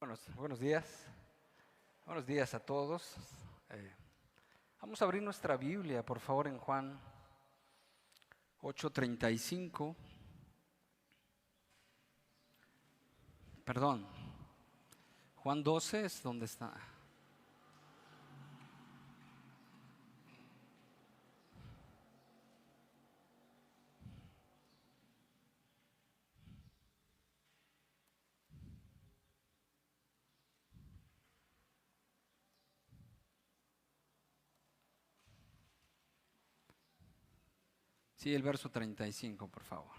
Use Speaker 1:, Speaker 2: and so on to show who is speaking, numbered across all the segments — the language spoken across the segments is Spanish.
Speaker 1: Buenos días. Buenos días a todos. Vamos a abrir nuestra Biblia, por favor, en Juan 8:35. Perdón, Juan 12 es donde está. Sí, el verso 35, por favor.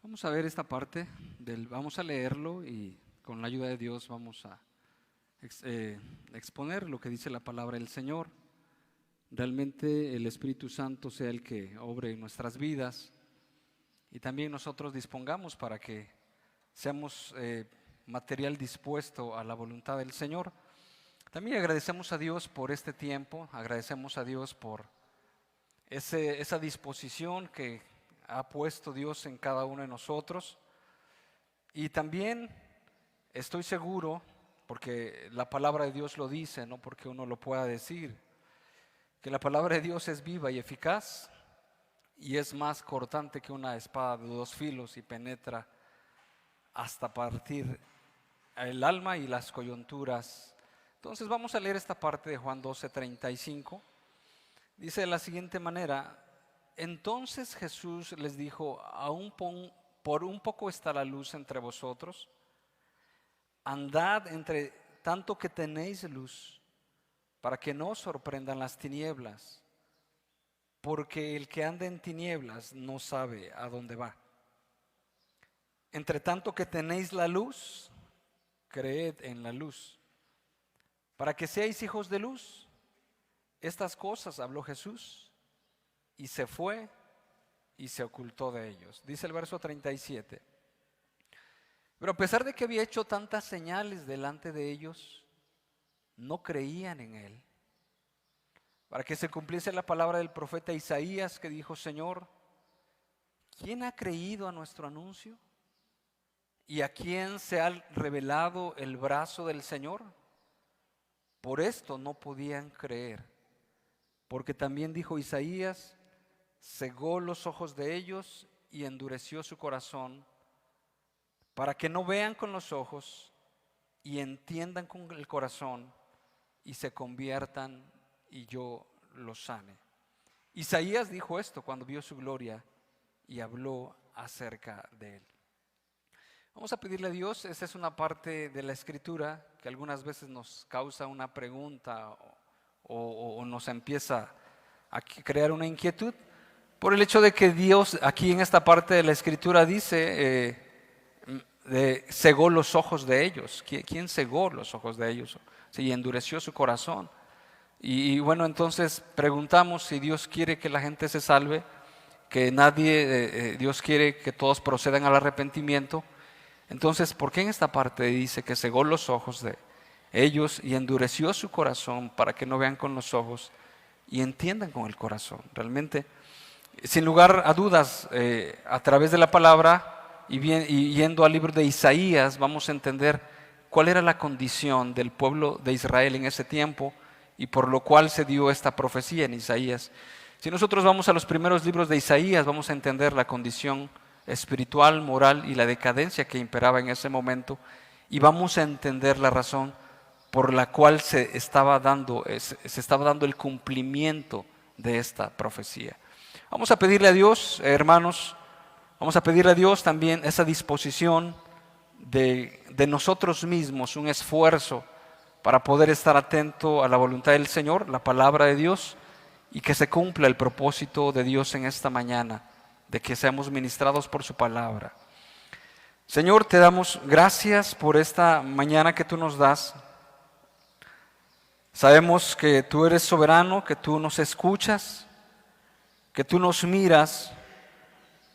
Speaker 1: Vamos a ver esta parte vamos a leerlo y con la ayuda de Dios vamos a exponer lo que dice la palabra del Señor. Realmente el Espíritu Santo sea el que obre en nuestras vidas y también nosotros dispongamos para que seamos material dispuesto a la voluntad del Señor. También agradecemos a Dios por este tiempo, agradecemos a Dios por esa disposición que ha puesto Dios en cada uno de nosotros. Y también estoy seguro, porque la palabra de Dios lo dice, no porque uno lo pueda decir, que la palabra de Dios es viva y eficaz y es más cortante que una espada de dos filos y penetra hasta partir el alma y las coyunturas. Entonces vamos a leer esta parte de Juan 12:35. Dice de la siguiente manera: entonces Jesús les dijo, por un poco está la luz entre vosotros, andad entre tanto que tenéis luz, para que no os sorprendan las tinieblas, porque el que anda en tinieblas no sabe a dónde va. Entre tanto que tenéis la luz, creed en la luz, para que seáis hijos de luz. Estas cosas habló Jesús y se fue y se ocultó de ellos. Dice el verso 37. Pero a pesar de que había hecho tantas señales delante de ellos, no creían en él. Para que se cumpliese la palabra del profeta Isaías, que dijo: Señor, ¿quién ha creído a nuestro anuncio? ¿Y a quién se ha revelado el brazo del Señor? Por esto no podían creer, porque también dijo Isaías: cegó los ojos de ellos y endureció su corazón, para que no vean con los ojos y entiendan con el corazón y se conviertan y yo los sane. Isaías dijo esto cuando vio su gloria y habló acerca de él. Vamos a pedirle a Dios. Esta es una parte de la Escritura que algunas veces nos causa una pregunta o nos empieza a crear una inquietud, por el hecho de que Dios aquí en esta parte de la Escritura dice cegó los ojos de ellos. ¿Quién cegó los ojos de ellos? Sí, endureció su corazón. Y bueno, entonces preguntamos si Dios quiere que la gente se salve, que Dios quiere que todos procedan al arrepentimiento. Entonces, ¿por qué en esta parte dice que cegó los ojos de ellos y endureció su corazón para que no vean con los ojos y entiendan con el corazón? Realmente, sin lugar a dudas, a través de la palabra y yendo al libro de Isaías, vamos a entender cuál era la condición del pueblo de Israel en ese tiempo y por lo cual se dio esta profecía en Isaías. Si nosotros vamos a los primeros libros de Isaías, vamos a entender la condición espiritual, moral y la decadencia que imperaba en ese momento, y vamos a entender la razón por la cual se estaba dando el cumplimiento de esta profecía. Vamos a pedirle a Dios, hermanos, vamos a pedirle a Dios también esa disposición de nosotros mismos, un esfuerzo para poder estar atento a la voluntad del Señor, la palabra de Dios, y que se cumpla el propósito de Dios en esta mañana, de que seamos ministrados por su palabra. Señor, te damos gracias por esta mañana que tú nos das. Sabemos que tú eres soberano, que tú nos escuchas, que tú nos miras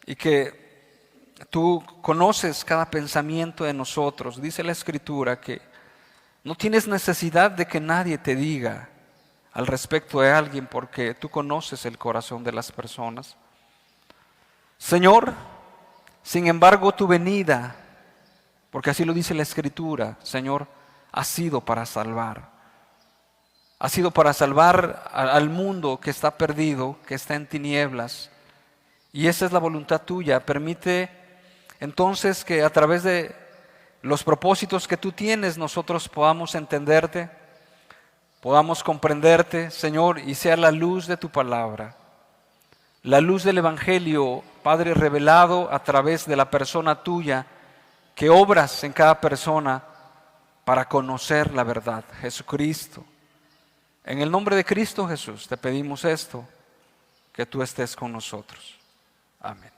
Speaker 1: y que tú conoces cada pensamiento de nosotros. Dice la Escritura que no tienes necesidad de que nadie te diga al respecto de alguien, porque tú conoces el corazón de las personas. Señor, sin embargo, tu venida, porque así lo dice la Escritura, Señor, ha sido para salvar. Ha sido para salvar al mundo que está perdido, que está en tinieblas. Y esa es la voluntad tuya. Permite entonces que a través de los propósitos que tú tienes, nosotros podamos entenderte, podamos comprenderte, Señor, y sea la luz de tu palabra, la luz del Evangelio, Padre, revelado a través de la persona tuya, que obras en cada persona para conocer la verdad, Jesucristo. En el nombre de Cristo Jesús te pedimos esto, que tú estés con nosotros. Amén.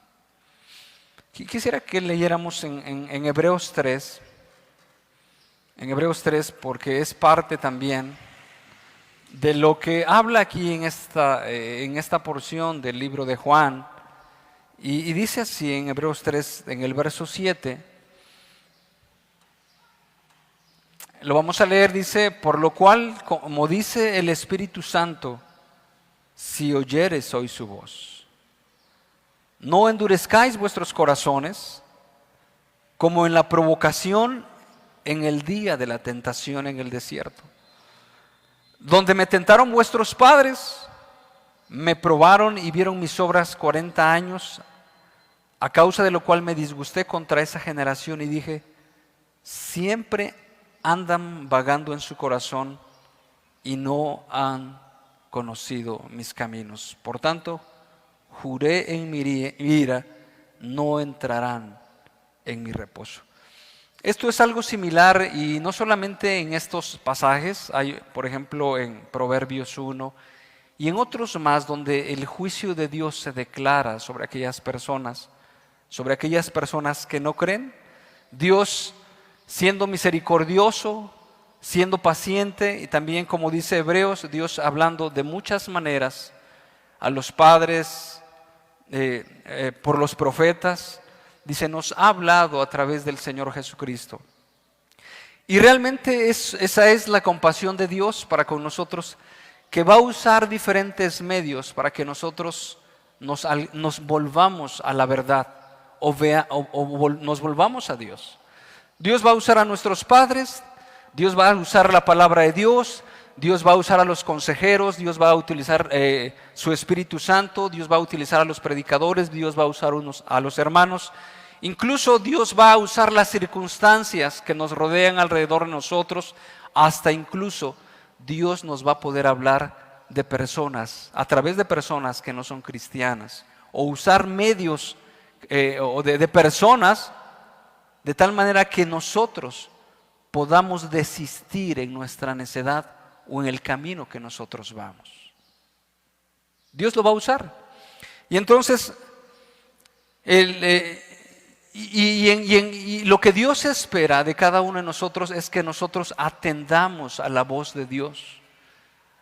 Speaker 1: Quisiera que leyéramos en Hebreos 3, porque es parte también de lo que habla aquí en esta porción del libro de Juan. Y dice así en Hebreos 3, en el verso 7, lo vamos a leer, dice: por lo cual, como dice el Espíritu Santo, si oyereis hoy su voz, no endurezcáis vuestros corazones, como en la provocación en el día de la tentación en el desierto, donde me tentaron vuestros padres, me probaron y vieron mis obras 40 años, a causa de lo cual me disgusté contra esa generación y dije: siempre andan vagando en su corazón y no han conocido mis caminos. Por tanto, juré en mi ira, no entrarán en mi reposo. Esto es algo similar, y no solamente en estos pasajes, hay por ejemplo en Proverbios 1 y en otros más, donde el juicio de Dios se declara sobre aquellas personas que no creen. Dios, siendo misericordioso, siendo paciente, y también, como dice Hebreos, Dios hablando de muchas maneras a los padres, por los profetas, dice, nos ha hablado a través del Señor Jesucristo. Y realmente esa es la compasión de Dios para con nosotros, que va a usar diferentes medios para que nosotros nos volvamos a la verdad o nos volvamos a Dios. Dios va a usar a nuestros padres, Dios va a usar la palabra de Dios, Dios va a usar a los consejeros, Dios va a utilizar su Espíritu Santo, Dios va a utilizar a los predicadores, Dios va a usar a los hermanos. Incluso Dios va a usar las circunstancias que nos rodean alrededor de nosotros, hasta incluso Dios nos va a poder hablar de personas, a través de personas que no son cristianas, o usar medios o de personas, de tal manera que nosotros podamos desistir en nuestra necedad o en el camino que nosotros vamos. Dios lo va a usar. Y entonces, y lo que Dios espera de cada uno de nosotros es que nosotros atendamos a la voz de Dios.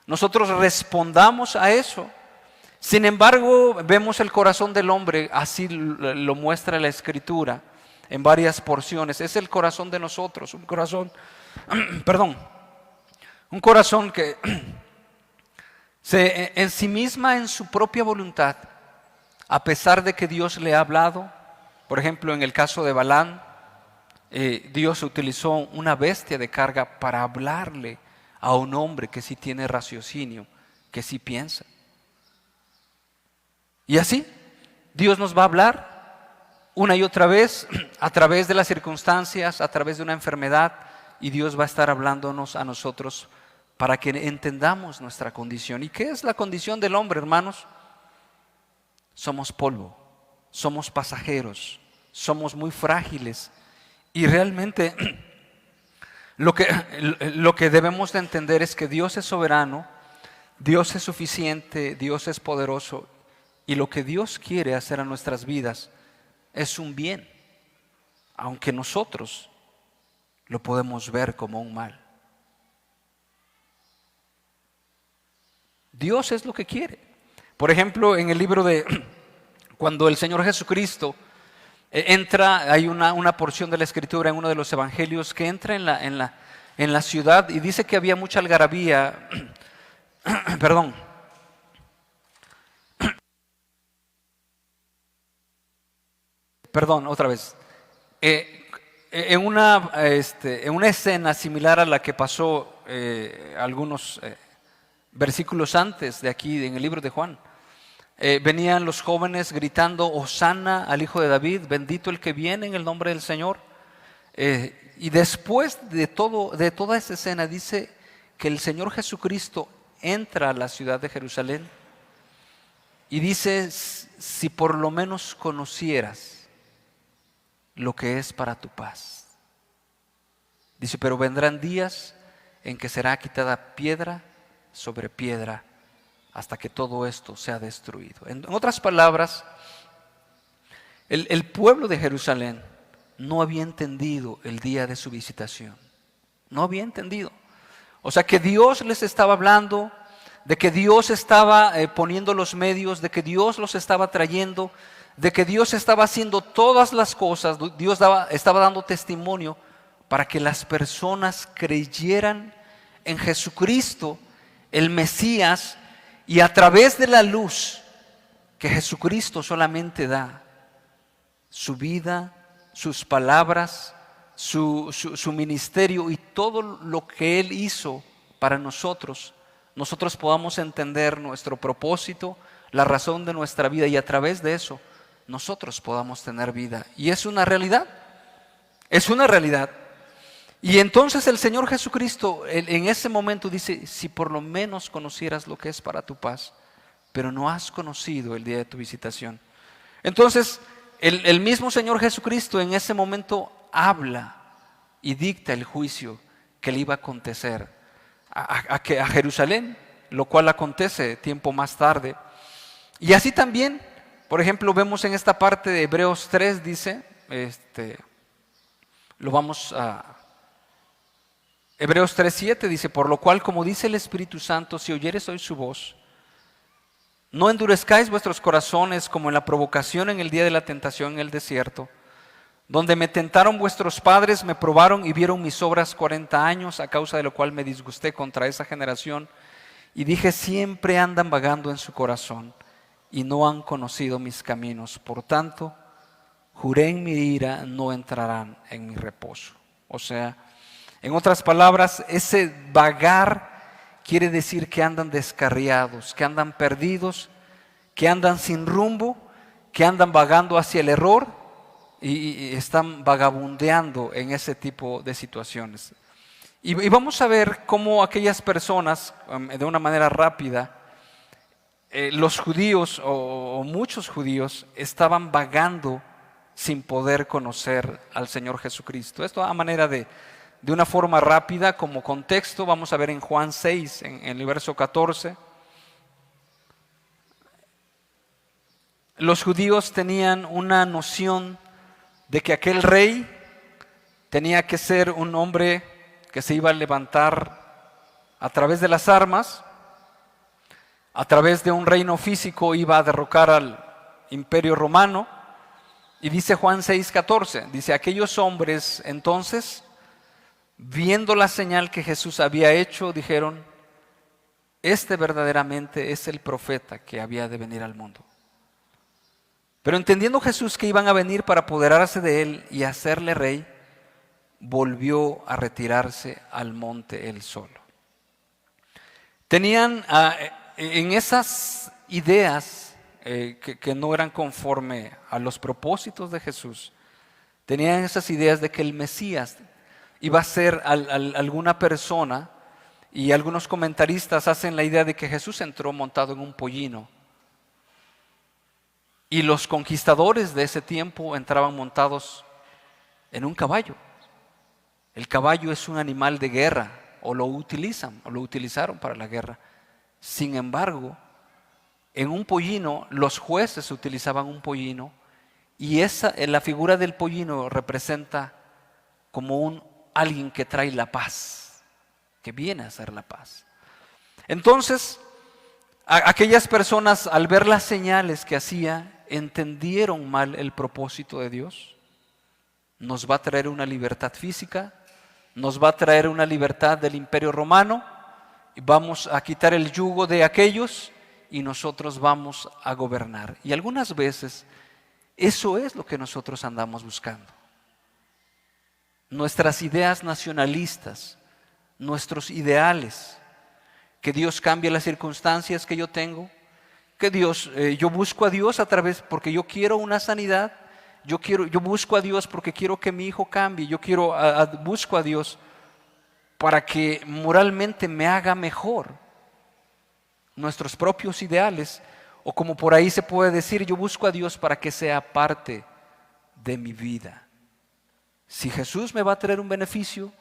Speaker 1: Nosotros respondamos a eso. Sin embargo, vemos el corazón del hombre, así lo muestra la Escritura en varias porciones. Es el corazón de nosotros, un corazón que se ensimisma en su propia voluntad, a pesar de que Dios le ha hablado. Por ejemplo, en el caso de Balaam, Dios utilizó una bestia de carga para hablarle a un hombre que sí tiene raciocinio, que sí piensa. Y así, Dios nos va a hablar una y otra vez, a través de las circunstancias, a través de una enfermedad, y Dios va a estar hablándonos a nosotros para que entendamos nuestra condición. ¿Y qué es la condición del hombre, hermanos? Somos polvo, somos pasajeros, somos muy frágiles, y realmente lo que debemos de entender es que Dios es soberano, Dios es suficiente, Dios es poderoso, y lo que Dios quiere hacer a nuestras vidas es un bien, aunque nosotros lo podemos ver como un mal. Dios es lo que quiere. Por ejemplo, en el libro de Cuando el Señor Jesucristo entra, hay una porción de la Escritura en uno de los evangelios que entra en la ciudad y dice que había mucha algarabía, perdón, otra vez. En una escena similar a la que pasó algunos versículos antes de aquí en el libro de Juan, venían los jóvenes gritando: Hosana al Hijo de David, bendito el que viene en el nombre del Señor. Y después de toda esa escena dice que el Señor Jesucristo entra a la ciudad de Jerusalén y dice: si por lo menos conocieras lo que es para tu paz. Dice: pero vendrán días en que será quitada piedra sobre piedra hasta que todo esto sea destruido. En otras palabras, el pueblo de Jerusalén no había entendido el día de su visitación. No había entendido. O sea, que Dios les estaba hablando, de que Dios estaba poniendo los medios, de que Dios los estaba trayendo, de que Dios estaba haciendo todas las cosas. Dios estaba dando testimonio para que las personas creyeran en Jesucristo, el Mesías, y a través de la luz que Jesucristo solamente da, su vida, sus palabras, su ministerio y todo lo que Él hizo para nosotros podamos entender nuestro propósito, la razón de nuestra vida, y a través de eso nosotros podamos tener vida. Y es una realidad, es una realidad. Y entonces el Señor Jesucristo en ese momento dice: si por lo menos conocieras lo que es para tu paz, pero no has conocido el día de tu visitación. Entonces el mismo Señor Jesucristo en ese momento habla y dicta el juicio que le iba a acontecer a Jerusalén, lo cual acontece tiempo más tarde. Y así también, por ejemplo, vemos en esta parte de Hebreos 3, dice, lo vamos a... Hebreos 3:7 dice: por lo cual, como dice el Espíritu Santo, si oyeres hoy su voz, no endurezcáis vuestros corazones como en la provocación en el día de la tentación en el desierto, donde me tentaron vuestros padres, me probaron y vieron mis obras 40 años, a causa de lo cual me disgusté contra esa generación y dije: siempre andan vagando en su corazón y no han conocido mis caminos. Por tanto, juré en mi ira, no entrarán en mi reposo. O sea, en otras palabras, ese vagar quiere decir que andan descarriados, que andan perdidos, que andan sin rumbo, que andan vagando hacia el error y están vagabundeando en ese tipo de situaciones. Y vamos a ver cómo aquellas personas, de una manera rápida, los judíos o muchos judíos estaban vagando sin poder conocer al Señor Jesucristo. Esto a manera de una forma rápida, como contexto, vamos a ver en Juan 6, en el verso 14. Los judíos tenían una noción de que aquel rey tenía que ser un hombre que se iba a levantar a través de las armas, a través de un reino físico iba a derrocar al imperio romano. Y dice Juan 6:14, dice: aquellos hombres entonces, viendo la señal que Jesús había hecho, dijeron: este verdaderamente es el profeta que había de venir al mundo. Pero entendiendo Jesús que iban a venir para apoderarse de él y hacerle rey, volvió a retirarse al monte él solo. Tenían en esas ideas que no eran conforme a los propósitos de Jesús, tenían esas ideas de que el Mesías iba a ser alguna persona, y algunos comentaristas hacen la idea de que Jesús entró montado en un pollino y los conquistadores de ese tiempo entraban montados en un caballo. El caballo es un animal de guerra, o lo utilizaron para la guerra. Sin embargo, en un pollino, los jueces utilizaban un pollino, y la figura del pollino representa como alguien que trae la paz, que viene a hacer la paz. Entonces, aquellas personas, al ver las señales que hacía, entendieron mal el propósito de Dios. Nos va a traer una libertad física, nos va a traer una libertad del Imperio Romano, y vamos a quitar el yugo de aquellos y nosotros vamos a gobernar. Y algunas veces eso es lo que nosotros andamos buscando. Nuestras ideas nacionalistas, nuestros ideales, que Dios cambie las circunstancias que yo tengo, que yo busco a Dios a través, porque yo quiero una sanidad, yo busco a Dios porque quiero que mi hijo cambie, busco a Dios para que moralmente me haga mejor. Nuestros propios ideales, o como por ahí se puede decir, yo busco a Dios para que sea parte de mi vida. Si Jesús me va a traer un beneficio,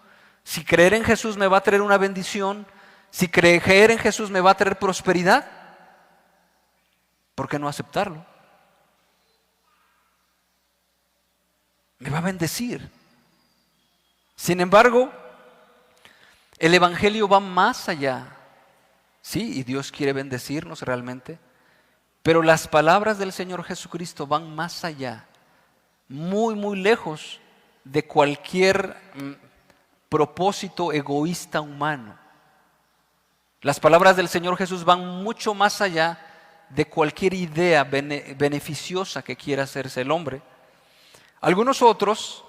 Speaker 1: si creer en Jesús me va a traer una bendición, si creer en Jesús me va a traer prosperidad, ¿por qué no aceptarlo? Me va a bendecir. Sin embargo, el Evangelio va más allá. Sí, y Dios quiere bendecirnos realmente, pero las palabras del Señor Jesucristo van más allá, muy, muy lejos de cualquier propósito egoísta humano. Las palabras del Señor Jesús van mucho más allá de cualquier idea beneficiosa que quiera hacerse el hombre. Algunos otros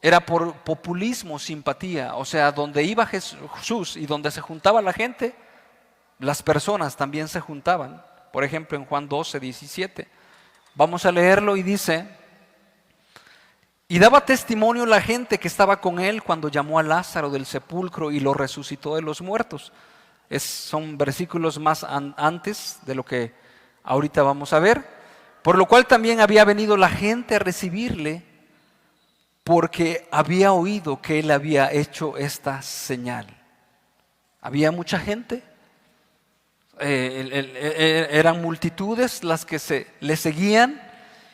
Speaker 1: era por populismo, simpatía, o sea, donde iba Jesús y donde se juntaba la gente, las personas también se juntaban. Por ejemplo, en Juan 12, 17, vamos a leerlo y dice: y daba testimonio la gente que estaba con él cuando llamó a Lázaro del sepulcro y lo resucitó de los muertos. Son versículos más antes de lo que ahorita vamos a ver. Por lo cual también había venido la gente a recibirle, porque había oído que él había hecho esta señal. Había mucha gente, eran multitudes las que le seguían.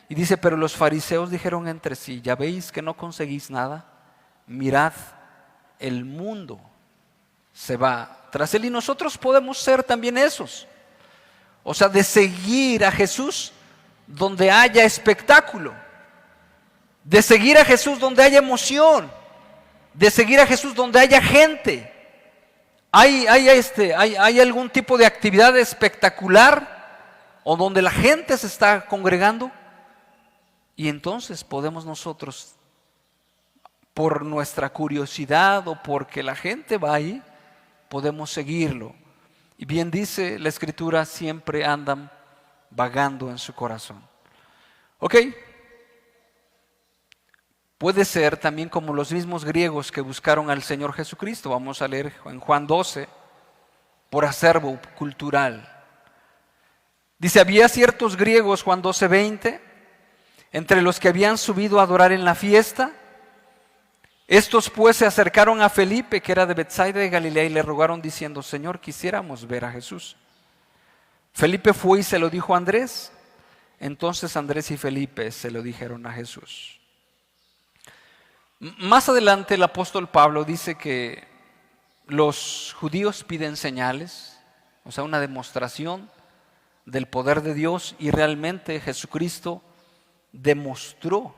Speaker 1: Y dice: pero los fariseos dijeron entre sí: ya veis que no conseguís nada, mirad, el mundo se va tras él. Y nosotros podemos ser también esos, o sea, de seguir a Jesús donde haya espectáculo, de seguir a Jesús donde haya emoción, de seguir a Jesús donde haya gente. Hay algún tipo de actividad espectacular o donde la gente se está congregando, y entonces podemos nosotros, por nuestra curiosidad o porque la gente va ahí, podemos seguirlo. Y bien dice la Escritura: siempre andan vagando en su corazón. Ok, puede ser también como los mismos griegos que buscaron al Señor Jesucristo. Vamos a leer en Juan 12, por acervo cultural. Dice: había ciertos griegos, Juan 12, 20, entre los que habían subido a adorar en la fiesta. Estos pues se acercaron a Felipe, que era de Betsaida de Galilea, y le rogaron diciendo: Señor, quisiéramos ver a Jesús. Felipe fue y se lo dijo a Andrés. Entonces Andrés y Felipe se lo dijeron a Jesús. Más adelante el apóstol Pablo dice que los judíos piden señales, o sea, una demostración del poder de Dios, y realmente Jesucristo demostró,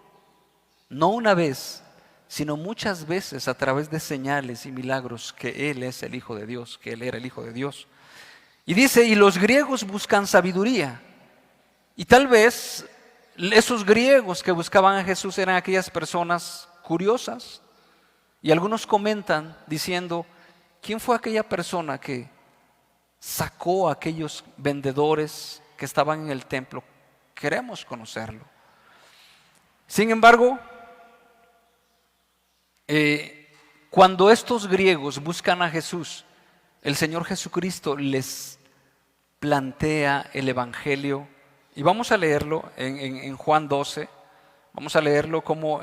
Speaker 1: no una vez, sino muchas veces, a través de señales y milagros, que Él es el Hijo de Dios, que Él era el Hijo de Dios. Y dice: y los griegos buscan sabiduría. Y tal vez esos griegos que buscaban a Jesús eran aquellas personas curiosas. Y algunos comentan diciendo: ¿quién fue aquella persona que sacó a aquellos vendedores que estaban en el templo? Queremos conocerlo. Sin embargo, cuando estos griegos buscan a Jesús, el Señor Jesucristo les plantea el Evangelio. Y vamos a leerlo en Juan 12. Vamos a leerlo como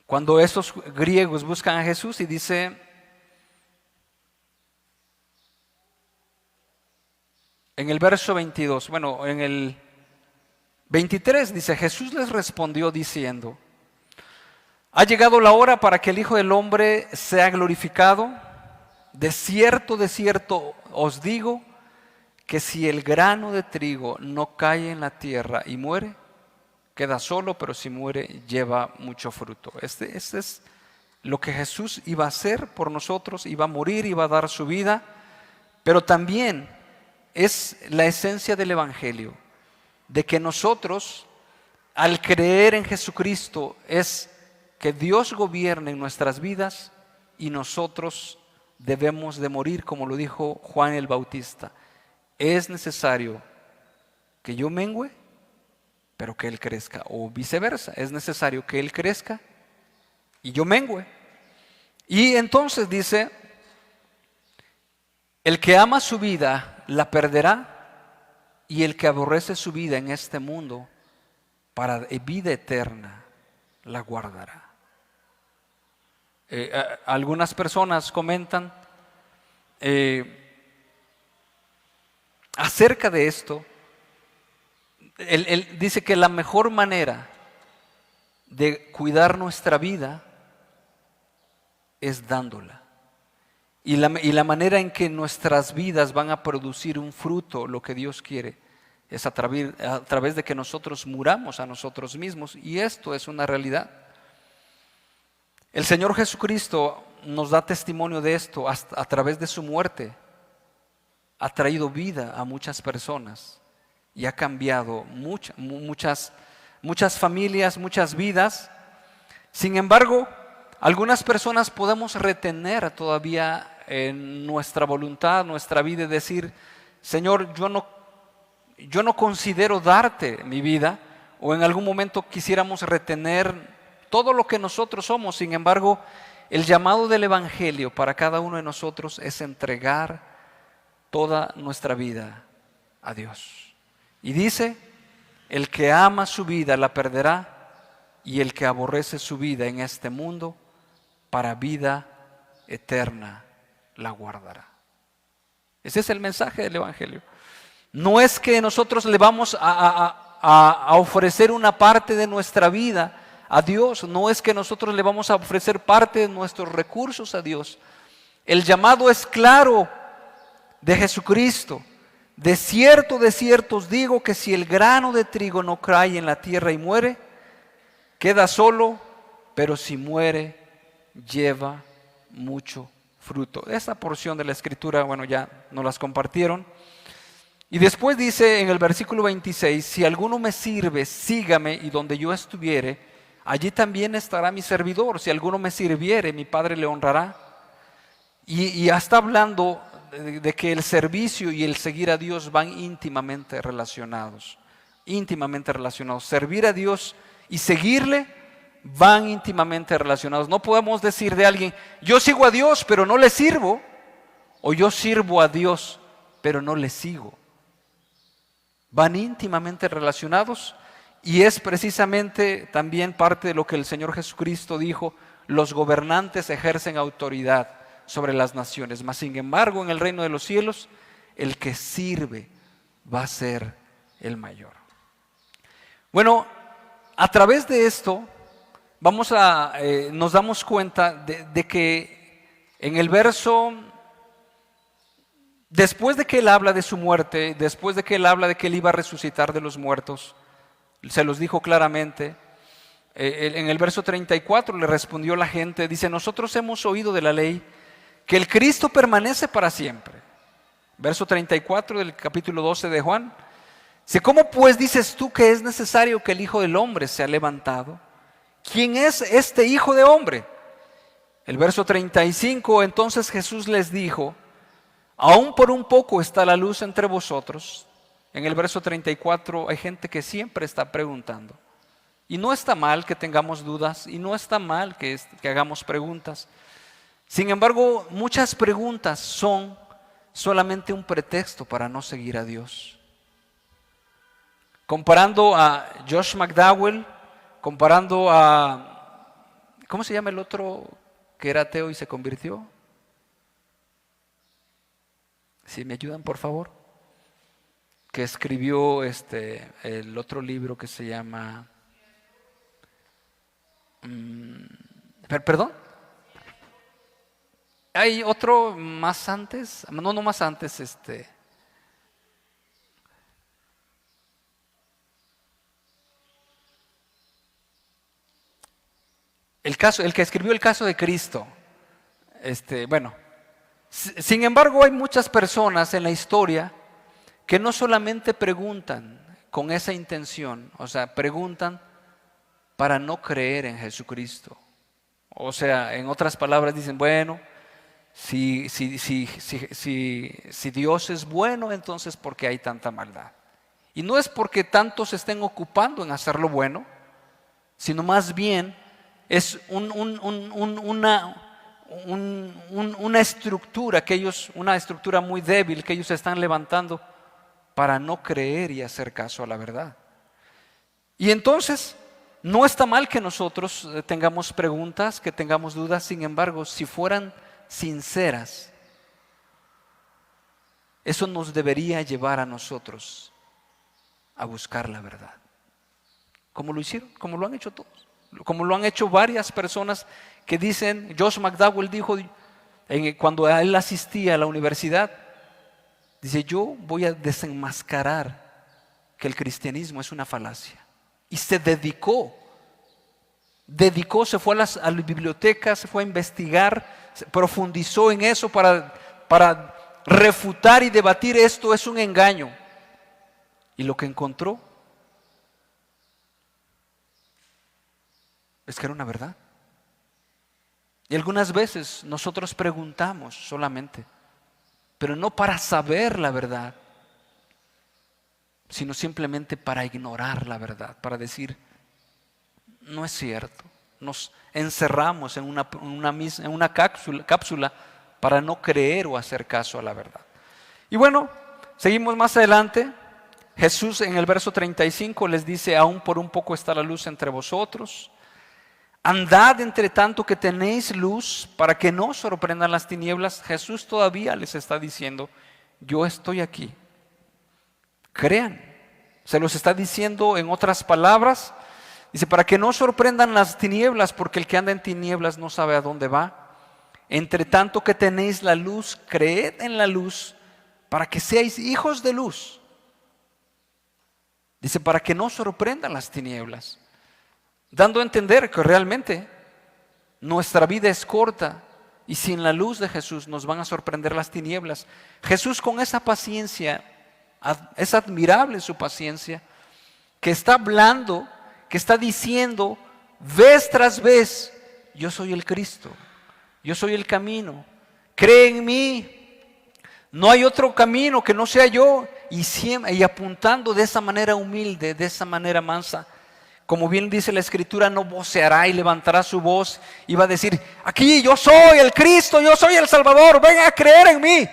Speaker 1: cuando estos griegos buscan a Jesús, y dice en el verso 22, bueno, en el 23 dice: Jesús les respondió diciendo: ha llegado la hora para que el Hijo del Hombre sea glorificado. De cierto os digo, que si el grano de trigo no cae en la tierra y muere, queda solo, pero si muere lleva mucho fruto. Este es lo que Jesús iba a hacer por nosotros, iba a morir, iba a dar su vida, pero también es la esencia del Evangelio, de que nosotros, al creer en Jesucristo, es que Dios gobierne en nuestras vidas y nosotros debemos de morir, como lo dijo Juan el Bautista. Es necesario que yo mengüe, pero que Él crezca, o viceversa, es necesario que Él crezca y yo mengüe. Y entonces dice, el que ama su vida la perderá, y el que aborrece su vida en este mundo para vida eterna la guardará. Algunas personas comentan acerca de esto. Él dice que la mejor manera de cuidar nuestra vida es dándola. Y la manera en que nuestras vidas van a producir un fruto, lo que Dios quiere, es a través de que nosotros muramos a nosotros mismos. Y esto es una realidad. El Señor Jesucristo nos da testimonio de esto a través de su muerte. Ha traído vida a muchas personas y ha cambiado muchas familias, muchas vidas. Sin embargo, algunas personas podemos retener todavía en nuestra voluntad, nuestra vida, y decir, Señor, yo no considero darte mi vida, o en algún momento quisiéramos retener todo lo que nosotros somos. Sin embargo, el llamado del Evangelio para cada uno de nosotros es entregar toda nuestra vida a Dios. Y dice, el que ama su vida la perderá, y el que aborrece su vida en este mundo para vida eterna la guardará. Ese es el mensaje del Evangelio. No es que nosotros le vamos a ofrecer una parte de nuestra vida a Dios, no es que nosotros le vamos a ofrecer parte de nuestros recursos a Dios. El llamado es claro de Jesucristo. De cierto os digo que si el grano de trigo no cae en la tierra y muere, queda solo, pero si muere, lleva mucho fruto. Esta porción de la Escritura, bueno, ya nos las compartieron. Y después dice en el versículo 26, si alguno me sirve, sígame, y donde yo estuviere, allí también estará mi servidor. Si alguno me sirviere, mi Padre le honrará. Y ya está hablando de que el servicio y el seguir a Dios van íntimamente relacionados. Íntimamente relacionados. Servir a Dios y seguirle van íntimamente relacionados. No podemos decir de alguien, yo sigo a Dios pero no le sirvo, o yo sirvo a Dios pero no le sigo. Van íntimamente relacionados, y es precisamente también parte de lo que el Señor Jesucristo dijo: los gobernantes ejercen autoridad sobre las naciones, mas sin embargo en el reino de los cielos el que sirve va a ser el mayor. Bueno, a través de esto nos damos cuenta de que en el verso, después de que Él habla de su muerte, después de que Él habla de que Él iba a resucitar de los muertos, se los dijo claramente. En el verso 34 le respondió la gente, dice, nosotros hemos oído de la ley que el Cristo permanece para siempre. Verso 34 del capítulo 12 de Juan. Dice, ¿cómo pues dices tú que es necesario que el Hijo del Hombre sea levantado? ¿Quién es este Hijo de Hombre? El verso 35, entonces Jesús les dijo, aún por un poco está la luz entre vosotros. En el verso 34 hay gente que siempre está preguntando. Y no está mal que tengamos dudas, y no está mal que hagamos preguntas. Sin embargo, muchas preguntas son solamente un pretexto para no seguir a Dios. Comparando a Josh McDowell, comparando a, ¿cómo se llama el otro que era ateo y se convirtió? Si me ayudan, por favor. Que escribió el otro libro que se llama... ¿Perdón? Hay otro más antes, no más antes, el que escribió el caso de Cristo. Bueno, sin embargo, hay muchas personas en la historia que no solamente preguntan con esa intención, o sea, preguntan para no creer en Jesucristo. O sea, en otras palabras dicen, bueno, si Dios es bueno, entonces ¿por qué hay tanta maldad? Y no es porque tantos se estén ocupando en hacerlo bueno, sino más bien es una estructura una estructura muy débil que ellos están levantando para no creer y hacer caso a la verdad. Y entonces no está mal que nosotros tengamos preguntas, que tengamos dudas. Sin embargo, si fueran sinceras, eso nos debería llevar a nosotros a buscar la verdad, como lo hicieron, como lo han hecho todos, como lo han hecho varias personas que dicen. Josh McDowell dijo, cuando a él asistía a la universidad, dice, yo voy a desenmascarar que el cristianismo es una falacia. Y se dedicó, se fue a las bibliotecas, se fue a investigar, profundizó en eso para refutar y debatir esto es un engaño. Y lo que encontró es que era una verdad. Y algunas veces nosotros preguntamos solamente, pero no para saber la verdad, sino simplemente para ignorar la verdad, para decir, no es cierto. Nos encerramos en una cápsula para no creer o hacer caso a la verdad. Y bueno, seguimos más adelante. Jesús en el verso 35 les dice, aún por un poco está la luz entre vosotros. Andad entre tanto que tenéis luz, para que no sorprendan las tinieblas. Jesús todavía les está diciendo, yo estoy aquí. Crean. Se los está diciendo en otras palabras. Dice, para que no sorprendan las tinieblas, porque el que anda en tinieblas no sabe a dónde va. Entre tanto que tenéis la luz, creed en la luz, para que seáis hijos de luz. Dice, para que no sorprendan las tinieblas. Dando a entender que realmente nuestra vida es corta y sin la luz de Jesús nos van a sorprender las tinieblas. Jesús, con esa paciencia, es admirable su paciencia, que está hablando, que está diciendo vez tras vez, yo soy el Cristo, yo soy el camino, cree en mí, no hay otro camino que no sea yo. Y apuntando de esa manera humilde, de esa manera mansa. Como bien dice la Escritura, no voceará y levantará su voz y va a decir, aquí yo soy el Cristo, yo soy el Salvador, ven a creer en mí.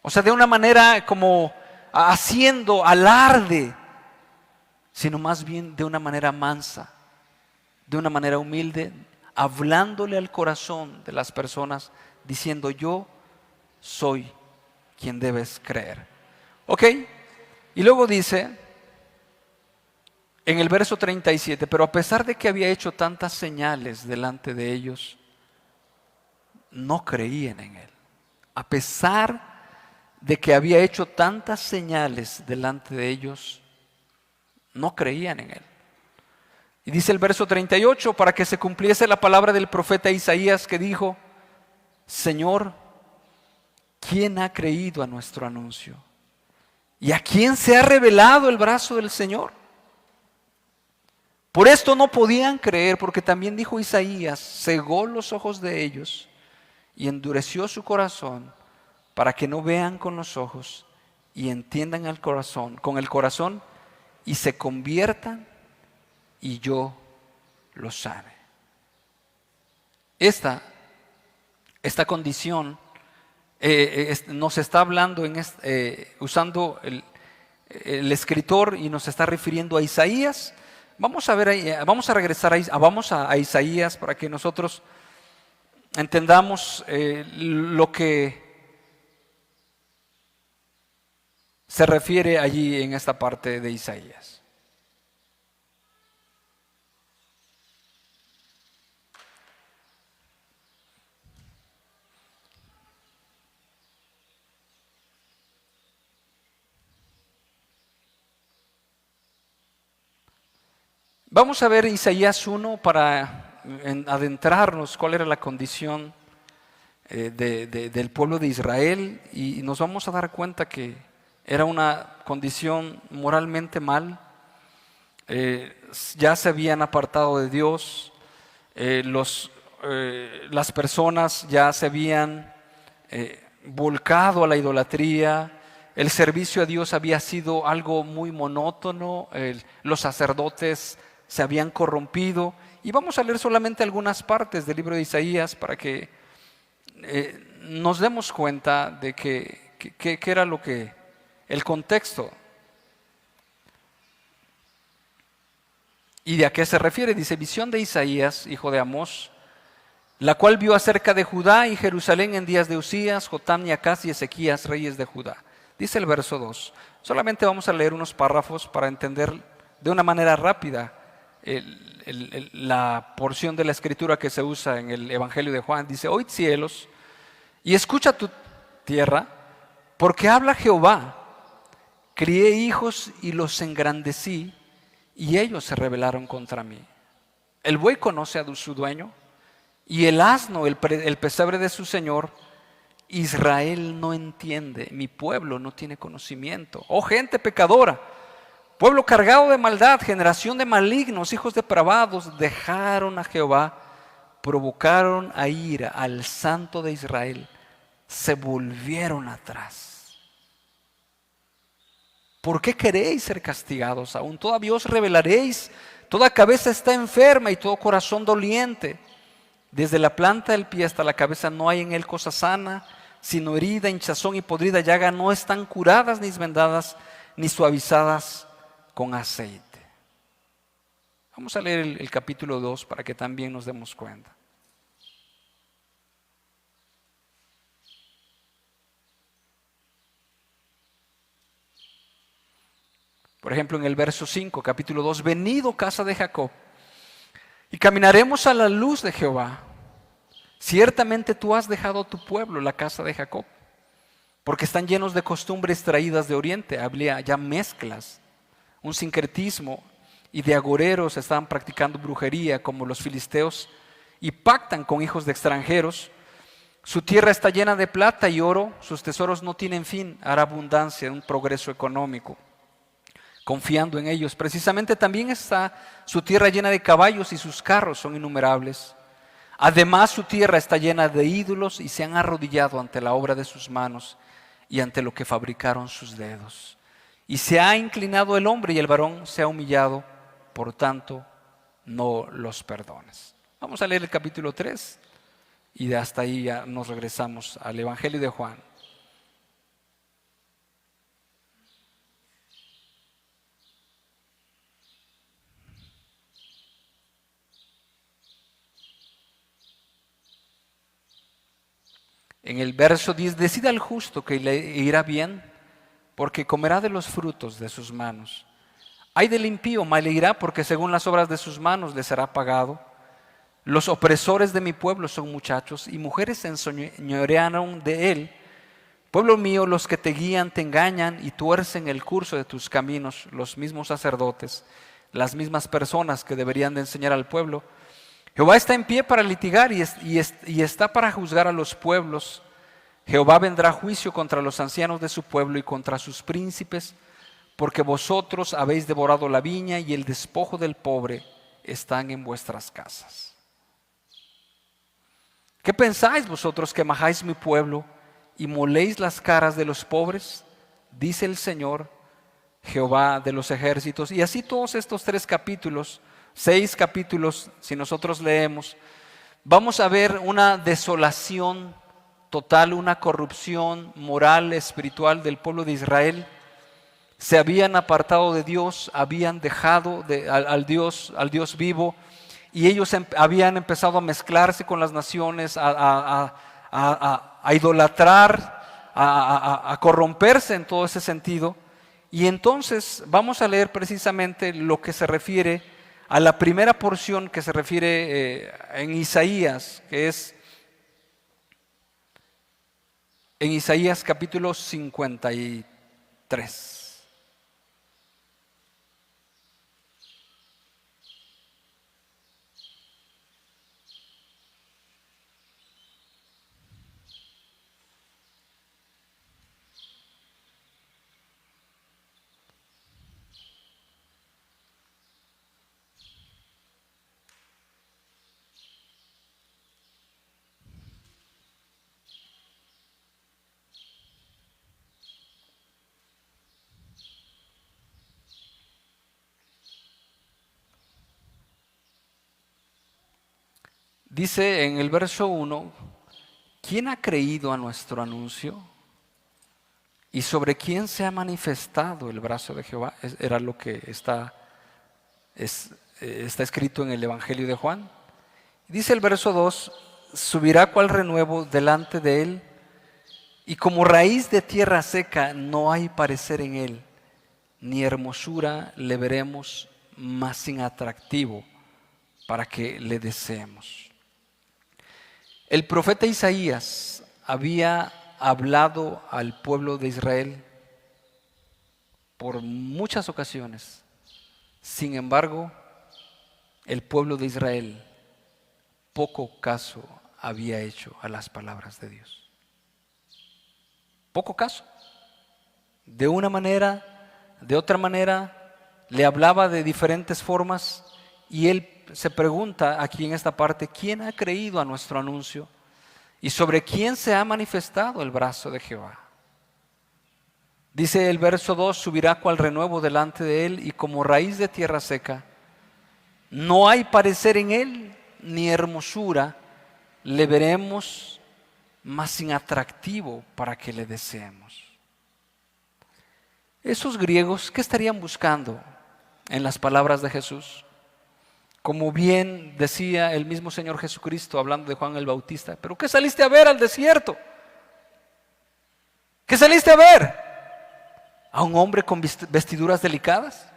Speaker 1: O sea, de una manera como haciendo alarde, sino más bien de una manera mansa, de una manera humilde, hablándole al corazón de las personas, diciendo, yo soy quien debes creer. ¿Ok? Y luego dice en el verso 37, pero a pesar de que había hecho tantas señales delante de ellos, no creían en él. A pesar de que había hecho tantas señales delante de ellos, no creían en él. Y dice el verso 38, para que se cumpliese la palabra del profeta Isaías que dijo, Señor, ¿quién ha creído a nuestro anuncio? ¿Y a quién se ha revelado el brazo del Señor? Por esto no podían creer, porque también dijo Isaías, cegó los ojos de ellos y endureció su corazón para que no vean con los ojos y entiendan con el corazón y se conviertan y yo los sane. Esta condición nos está hablando usando el escritor y nos está refiriendo a Isaías. Vamos a regresar a Isaías para que nosotros entendamos lo que se refiere allí en esta parte de Isaías. Vamos a ver Isaías 1 para adentrarnos cuál era la condición del pueblo de Israel, y nos vamos a dar cuenta que era una condición moralmente mal. Ya se habían apartado de Dios, las personas ya se habían volcado a la idolatría, el servicio a Dios había sido algo muy monótono, los sacerdotes se habían corrompido. Y vamos a leer solamente algunas partes del libro de Isaías para que nos demos cuenta de qué era el contexto y de a qué se refiere. Dice: visión de Isaías, hijo de Amós, la cual vio acerca de Judá y Jerusalén en días de Usías, Jotam y Acaz y Ezequías, reyes de Judá. Dice el verso 2. Solamente vamos a leer unos párrafos para entender de una manera rápida la porción de la escritura que se usa en el Evangelio de Juan. Dice: oíd cielos y escucha tu tierra, porque habla Jehová, crié hijos y los engrandecí, y ellos se rebelaron contra mí. El buey conoce a su dueño, y el asno el pesebre de su señor. Israel no entiende, mi pueblo no tiene conocimiento. Oh gente pecadora, pueblo cargado de maldad, generación de malignos, hijos depravados, dejaron a Jehová, provocaron a ira al Santo de Israel, se volvieron atrás. ¿Por qué queréis ser castigados aún? Todavía os rebelaréis. Toda cabeza está enferma y todo corazón doliente. Desde la planta del pie hasta la cabeza no hay en él cosa sana, sino herida, hinchazón y podrida llaga. No están curadas ni vendadas ni suavizadas con aceite. Vamos a leer el capítulo 2 para que también nos demos cuenta. Por ejemplo, en el verso 5, capítulo 2: venid, oh casa de Jacob, y caminaremos a la luz de Jehová. Ciertamente tú has dejado tu pueblo, la casa de Jacob, porque están llenos de costumbres traídas de oriente. Había ya mezclas, un sincretismo, y de agoreros estaban practicando brujería como los filisteos, y pactan con hijos de extranjeros. Su tierra está llena de plata y oro, sus tesoros no tienen fin. Hará abundancia, un progreso económico, confiando en ellos. Precisamente también está su tierra llena de caballos y sus carros son innumerables. Además su tierra está llena de ídolos y se han arrodillado ante la obra de sus manos y ante lo que fabricaron sus dedos. Y se ha inclinado el hombre y el varón se ha humillado, por tanto no los perdones. Vamos a leer el capítulo 3 y de hasta ahí ya nos regresamos al Evangelio de Juan. En el verso 10: decida al justo que le irá bien, porque comerá de los frutos de sus manos. Ay del impío, mal le irá, porque según las obras de sus manos le será pagado. Los opresores de mi pueblo son muchachos, y mujeres se enseñorearon de él. Pueblo mío, los que te guían te engañan y tuercen el curso de tus caminos, los mismos sacerdotes, las mismas personas que deberían de enseñar al pueblo. Jehová está en pie para litigar y está para juzgar a los pueblos. Jehová vendrá a juicio contra los ancianos de su pueblo y contra sus príncipes, porque vosotros habéis devorado la viña y el despojo del pobre están en vuestras casas. ¿Qué pensáis vosotros que majáis mi pueblo y moléis las caras de los pobres? Dice el Señor, Jehová de los ejércitos. Y así todos estos 3 capítulos, 6 capítulos, si nosotros leemos, vamos a ver una desolación total, una corrupción moral, espiritual del pueblo de Israel. Se habían apartado de Dios, habían dejado al Dios vivo, y ellos habían empezado a mezclarse con las naciones, a idolatrar, a corromperse en todo ese sentido. Y entonces vamos a leer precisamente lo que se refiere a la primera porción que se refiere en Isaías, que es en Isaías capítulo 53. Dice en el verso 1, ¿quién ha creído a nuestro anuncio? ¿Y sobre quién se ha manifestado el brazo de Jehová? Era lo que está escrito en el Evangelio de Juan. Dice el verso 2, subirá cual renuevo delante de él, y como raíz de tierra seca no hay parecer en él, ni hermosura le veremos, más sin atractivo para que le deseemos. El profeta Isaías había hablado al pueblo de Israel por muchas ocasiones. Sin embargo, el pueblo de Israel poco caso había hecho a las palabras de Dios. Poco caso. De una manera, de otra manera, le hablaba de diferentes formas y él se pregunta aquí en esta parte, ¿quién ha creído a nuestro anuncio? ¿Y sobre quién se ha manifestado el brazo de Jehová? Dice el verso 2, subirá cual renuevo delante de él y como raíz de tierra seca. No hay parecer en él, ni hermosura le veremos, más sin atractivo para que le deseemos. Esos griegos, ¿qué estarían buscando en las palabras de Jesús? Como bien decía el mismo Señor Jesucristo hablando de Juan el Bautista, ¿pero qué saliste a ver al desierto? ¿Qué saliste a ver? ¿A un hombre con vestiduras delicadas?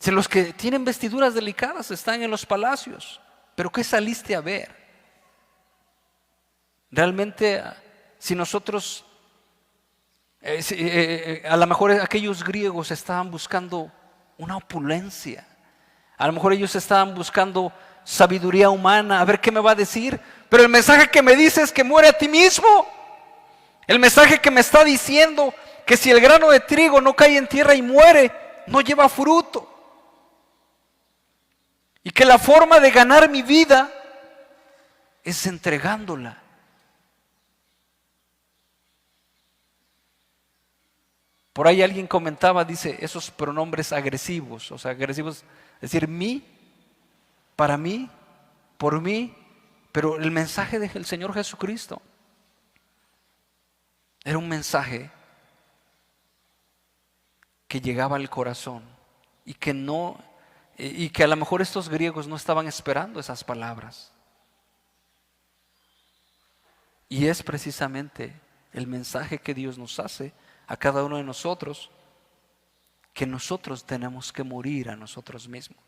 Speaker 1: Si los que tienen vestiduras delicadas están en los palacios, ¿pero qué saliste a ver? Realmente, si nosotros, a lo mejor aquellos griegos estaban buscando una opulencia, a lo mejor ellos estaban buscando sabiduría humana, a ver qué me va a decir, pero el mensaje que me dice es que muere a ti mismo. El mensaje que me está diciendo que si el grano de trigo no cae en tierra y muere, no lleva fruto. Y que la forma de ganar mi vida es entregándola. Por ahí alguien comentaba, dice, esos pronombres agresivos, o sea, agresivos, es decir, mí, para mí, por mí, pero el mensaje del Señor Jesucristo era un mensaje que llegaba al corazón y que a lo mejor estos griegos no estaban esperando esas palabras. Y es precisamente el mensaje que Dios nos hace a cada uno de nosotros, que nosotros tenemos que morir a nosotros mismos.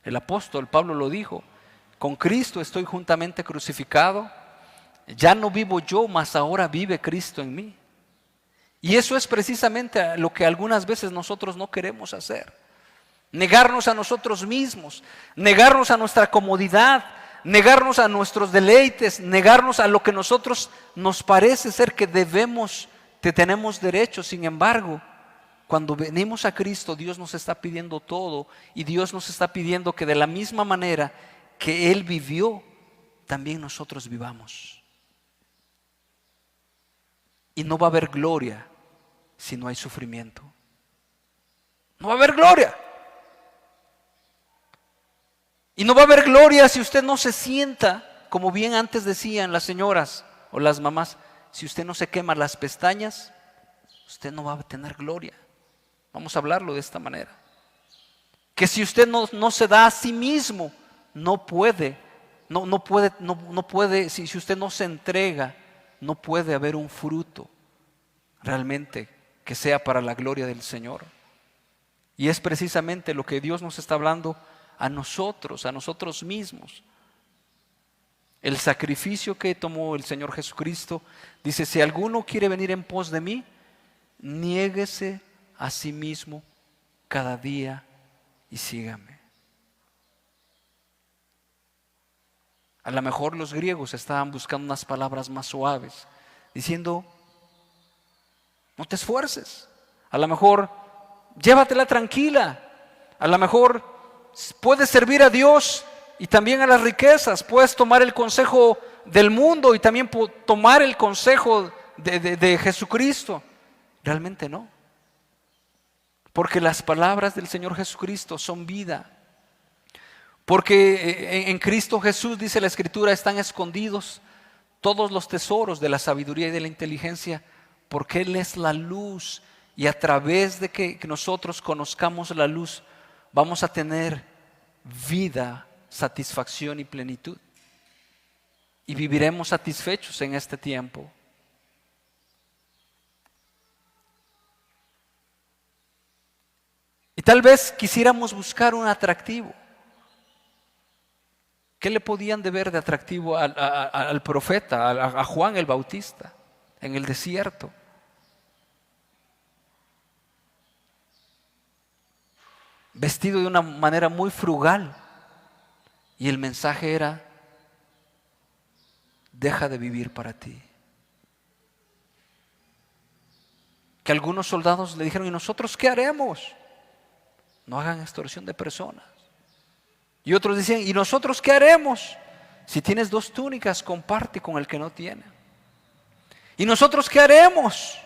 Speaker 1: El apóstol Pablo lo dijo, con Cristo estoy juntamente crucificado, ya no vivo yo, mas ahora vive Cristo en mí. Y eso es precisamente lo que algunas veces nosotros no queremos hacer. Negarnos a nosotros mismos, negarnos a nuestra comodidad, negarnos a nuestros deleites, negarnos a lo que nosotros nos parece ser que debemos, que tenemos derecho. Sin embargo, cuando venimos a Cristo, Dios nos está pidiendo todo y Dios nos está pidiendo que de la misma manera que Él vivió, también nosotros vivamos. Y no va a haber gloria si no hay sufrimiento. No va a haber gloria. Y no va a haber gloria si usted no se sienta, como bien antes decían las señoras o las mamás, si usted no se quema las pestañas, usted no va a tener gloria. Vamos a hablarlo de esta manera. Que si usted no se da a sí mismo, no puede, si usted no se entrega, no puede haber un fruto realmente que sea para la gloria del Señor. Y es precisamente lo que Dios nos está hablando a nosotros mismos. El sacrificio que tomó el Señor Jesucristo, dice, si alguno quiere venir en pos de mí, niéguese a sí mismo cada día y sígame. A lo mejor los griegos estaban buscando unas palabras más suaves, diciendo, no te esfuerces, a lo mejor llévatela tranquila, a lo mejor puedes servir a Dios y también a las riquezas, puedes tomar el consejo del mundo y también tomar el consejo de Jesucristo. Realmente no, porque las palabras del Señor Jesucristo son vida, Porque en Cristo Jesús, dice la Escritura, están escondidos todos los tesoros de la sabiduría y de la inteligencia, porque Él es la luz, y a través de que nosotros conozcamos la luz, vamos a tener vida, satisfacción y plenitud. Y viviremos satisfechos en este tiempo. Y tal vez quisiéramos buscar un atractivo. ¿Qué le podían de ver de atractivo al profeta, a Juan el Bautista, en el desierto? Vestido de una manera muy frugal. Y el mensaje era: deja de vivir para ti. Que algunos soldados le dijeron: ¿y nosotros qué haremos? No hagan extorsión de personas. Y otros decían: ¿y nosotros qué haremos? Si tienes 2 túnicas, comparte con el que no tiene. ¿Y nosotros qué haremos?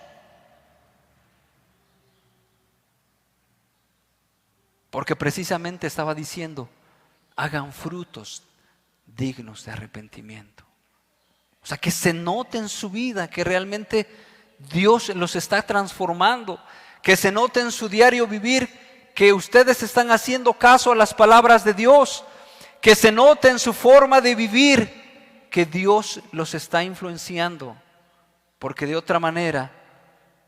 Speaker 1: Porque precisamente estaba diciendo: hagan frutos dignos de arrepentimiento. O sea, que se note en su vida que realmente Dios los está transformando. Que se note en su diario vivir que ustedes están haciendo caso a las palabras de Dios. Que se note en su forma de vivir que Dios los está influenciando. Porque de otra manera,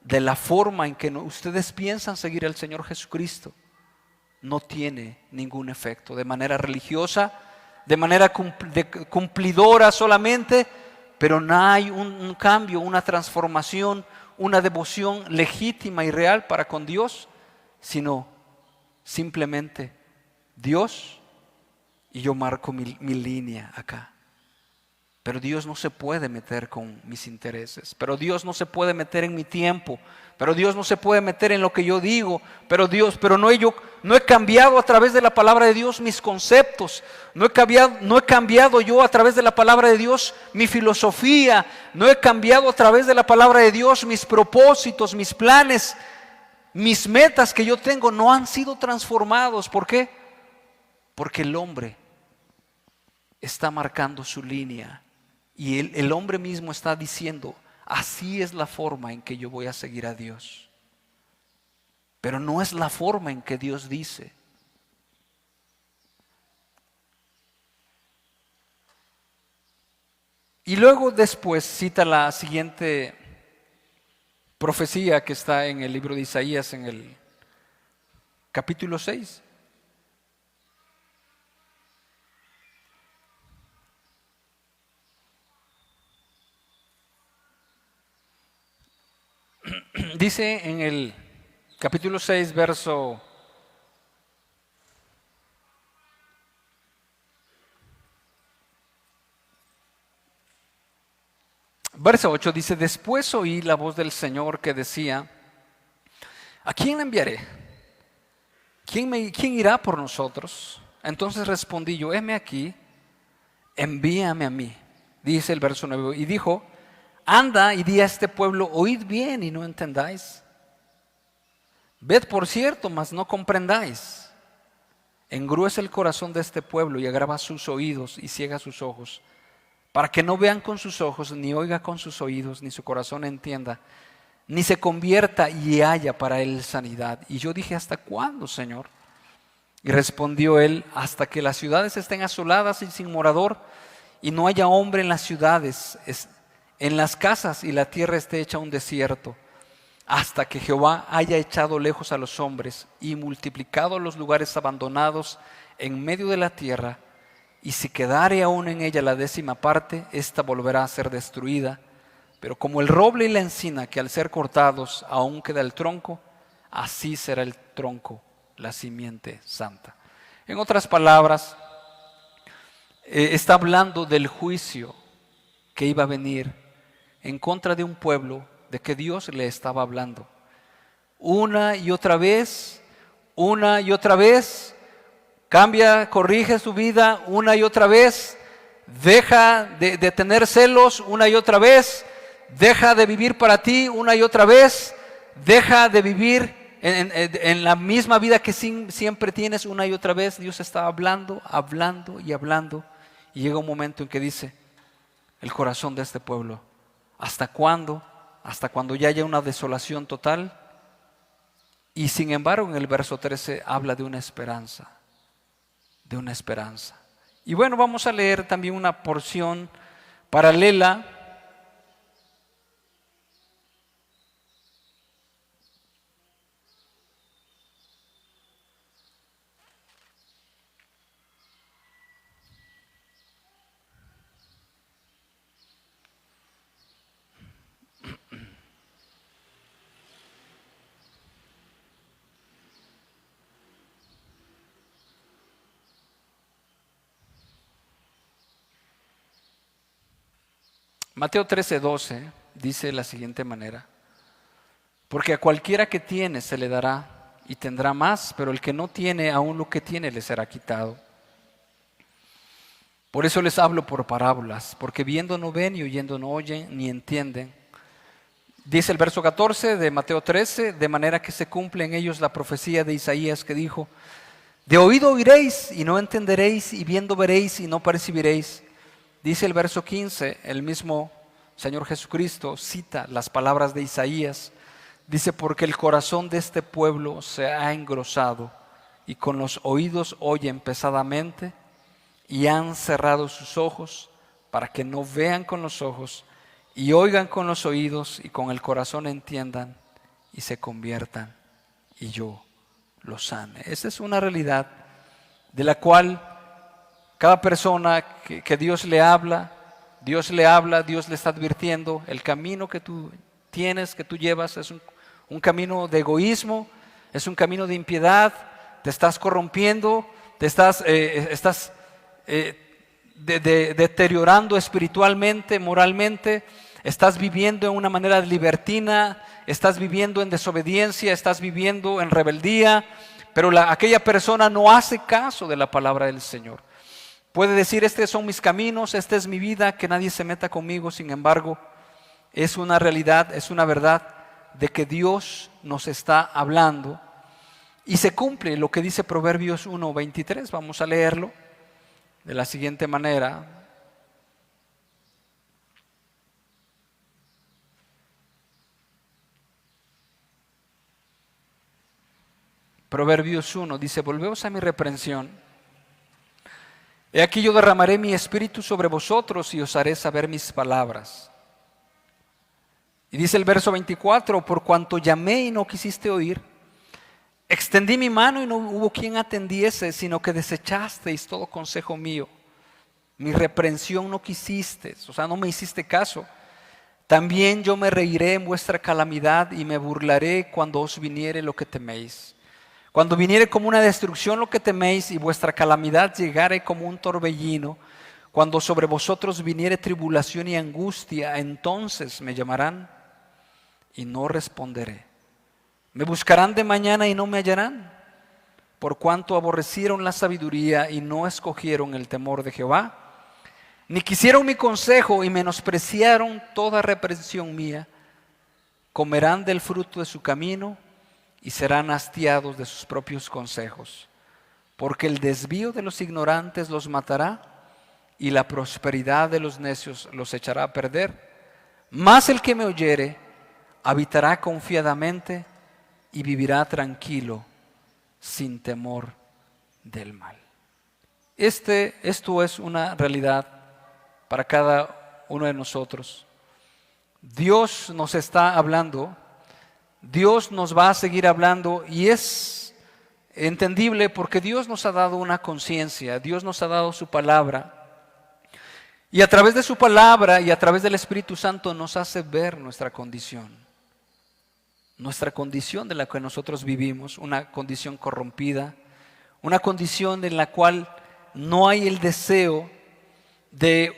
Speaker 1: de la forma en que ustedes piensan seguir al Señor Jesucristo, no tiene ningún efecto. De manera religiosa, de manera cumplidora solamente, pero no hay un cambio, una transformación, una devoción legítima y real para con Dios, sino simplemente Dios, y yo marco mi línea acá. Pero Dios no se puede meter con mis intereses, pero Dios no se puede meter en mi tiempo, pero Dios no se puede meter en lo que yo digo, pero no he cambiado a través de la palabra de Dios mis conceptos, no he cambiado yo a través de la palabra de Dios mi filosofía, no he cambiado a través de la palabra de Dios mis propósitos, mis planes, mis metas que yo tengo no han sido transformados. ¿Por qué? Porque el hombre está marcando su línea. Y el hombre mismo está diciendo: así es la forma en que yo voy a seguir a Dios. Pero no es la forma en que Dios dice. Y luego después cita la siguiente profecía que está en el libro de Isaías, en el capítulo 6. Dice en el capítulo 6, verso 8, dice: después oí la voz del Señor que decía: ¿a quién enviaré? ¿Quién irá por nosotros? Entonces respondí yo: heme aquí, envíame a mí. Dice el verso 9, y dijo: anda y di a este pueblo, oíd bien y no entendáis. Ved por cierto, mas no comprendáis. Engruesa el corazón de este pueblo y agrava sus oídos y ciega sus ojos, para que no vean con sus ojos, ni oiga con sus oídos, ni su corazón entienda, ni se convierta y haya para él sanidad. Y yo dije: ¿hasta cuándo, Señor? Y respondió él: hasta que las ciudades estén asoladas y sin morador, y no haya hombre en las ciudades, en las casas, y la tierra esté hecha un desierto, hasta que Jehová haya echado lejos a los hombres y multiplicado los lugares abandonados en medio de la tierra. Y si quedare aún en ella la 10ª parte, ésta volverá a ser destruida. Pero como el roble y la encina, que al ser cortados aún queda el tronco, así será el tronco, la simiente santa. En otras palabras, está hablando del juicio que iba a venir en contra de un pueblo de que Dios le estaba hablando. Una y otra vez, cambia, corrige su vida una y otra vez, deja de tener celos una y otra vez, deja de vivir para ti una y otra vez, deja de vivir en la misma vida que siempre tienes una y otra vez, Dios está hablando, hablando y hablando. Y llega un momento en que dice el corazón de este pueblo: ¿hasta cuándo? Hasta cuando ya haya una desolación total. Y sin embargo, en el verso 13 habla de una esperanza, de una esperanza. Y bueno, vamos a leer también una porción paralela. Mateo 13:12 dice de la siguiente manera: porque a cualquiera que tiene se le dará y tendrá más, pero el que no tiene, aún lo que tiene le será quitado. Por eso les hablo por parábolas, porque viendo no ven y oyendo no oyen ni entienden. Dice el verso 14 de Mateo 13: de manera que se cumple en ellos la profecía de Isaías que dijo: de oído oiréis y no entenderéis, y viendo veréis y no percibiréis. Dice el verso 15, el mismo Señor Jesucristo cita las palabras de Isaías. Dice: porque el corazón de este pueblo se ha engrosado y con los oídos oyen pesadamente y han cerrado sus ojos para que no vean con los ojos y oigan con los oídos y con el corazón entiendan y se conviertan y yo los sane. Esa es una realidad de la cual cada persona que Dios le habla, Dios le está advirtiendo: el camino que tú tienes, que tú llevas, es un camino de egoísmo, es un camino de impiedad, te estás corrompiendo, te estás deteriorando espiritualmente, moralmente, estás viviendo en una manera libertina, estás viviendo en desobediencia, estás viviendo en rebeldía, pero aquella persona no hace caso de la palabra del Señor. Puede decir: estos son mis caminos, esta es mi vida, que nadie se meta conmigo. Sin embargo, es una realidad, es una verdad de que Dios nos está hablando y se cumple lo que dice Proverbios 1:23. Vamos a leerlo de la siguiente manera: Proverbios 1 dice: volveos a mi reprensión. He aquí yo derramaré mi espíritu sobre vosotros y os haré saber mis palabras. Y dice el verso 24: por cuanto llamé y no quisiste oír, extendí mi mano y no hubo quien atendiese, sino que desechasteis todo consejo mío. Mi reprensión no quisiste, o sea, no me hiciste caso. También yo me reiré en vuestra calamidad y me burlaré cuando os viniere lo que teméis. Cuando viniere como una destrucción lo que teméis y vuestra calamidad llegare como un torbellino, cuando sobre vosotros viniere tribulación y angustia, entonces me llamarán y no responderé. Me buscarán de mañana y no me hallarán, por cuanto aborrecieron la sabiduría y no escogieron el temor de Jehová, ni quisieron mi consejo y menospreciaron toda reprensión mía. Comerán del fruto de su camino y serán hastiados de sus propios consejos, porque el desvío de los ignorantes los matará y la prosperidad de los necios los echará a perder. Mas el que me oyere habitará confiadamente y vivirá tranquilo sin temor del mal. Esto es una realidad para cada uno de nosotros. Dios nos está hablando, Dios nos va a seguir hablando, y es entendible porque Dios nos ha dado una conciencia, Dios nos ha dado su palabra, y a través de su palabra y a través del Espíritu Santo nos hace ver nuestra condición de la que nosotros vivimos, una condición corrompida, una condición en la cual no hay el deseo de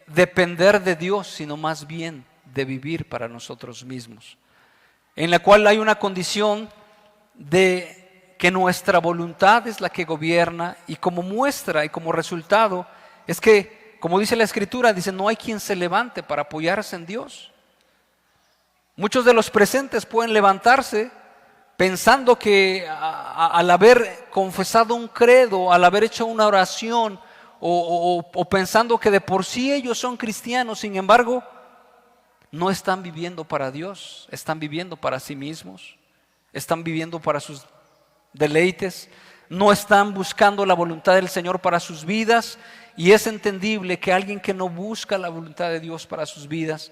Speaker 1: depender de Dios, sino más bien de vivir para nosotros mismos, en la cual hay una condición de que nuestra voluntad es la que gobierna, y como muestra y como resultado es que, como dice la Escritura, dice: no hay quien se levante para apoyarse en Dios. Muchos de los presentes pueden levantarse pensando que al haber confesado un credo, al haber hecho una oración, o pensando que de por sí ellos son cristianos, sin embargo, no están viviendo para Dios, están viviendo para sí mismos, están viviendo para sus deleites, no están buscando la voluntad del Señor para sus vidas. Y es entendible que alguien que no busca la voluntad de Dios para sus vidas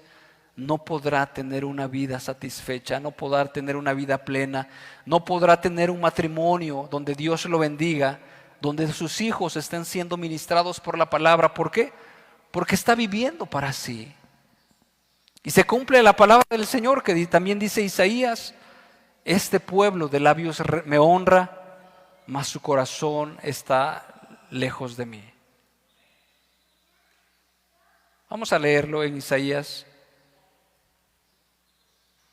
Speaker 1: no podrá tener una vida satisfecha, no podrá tener una vida plena, no podrá tener un matrimonio donde Dios lo bendiga, donde sus hijos estén siendo ministrados por la palabra. ¿Por qué? Porque está viviendo para sí. Y se cumple la palabra del Señor que también dice Isaías: este pueblo de labios me honra, mas su corazón está lejos de mí. Vamos a leerlo en Isaías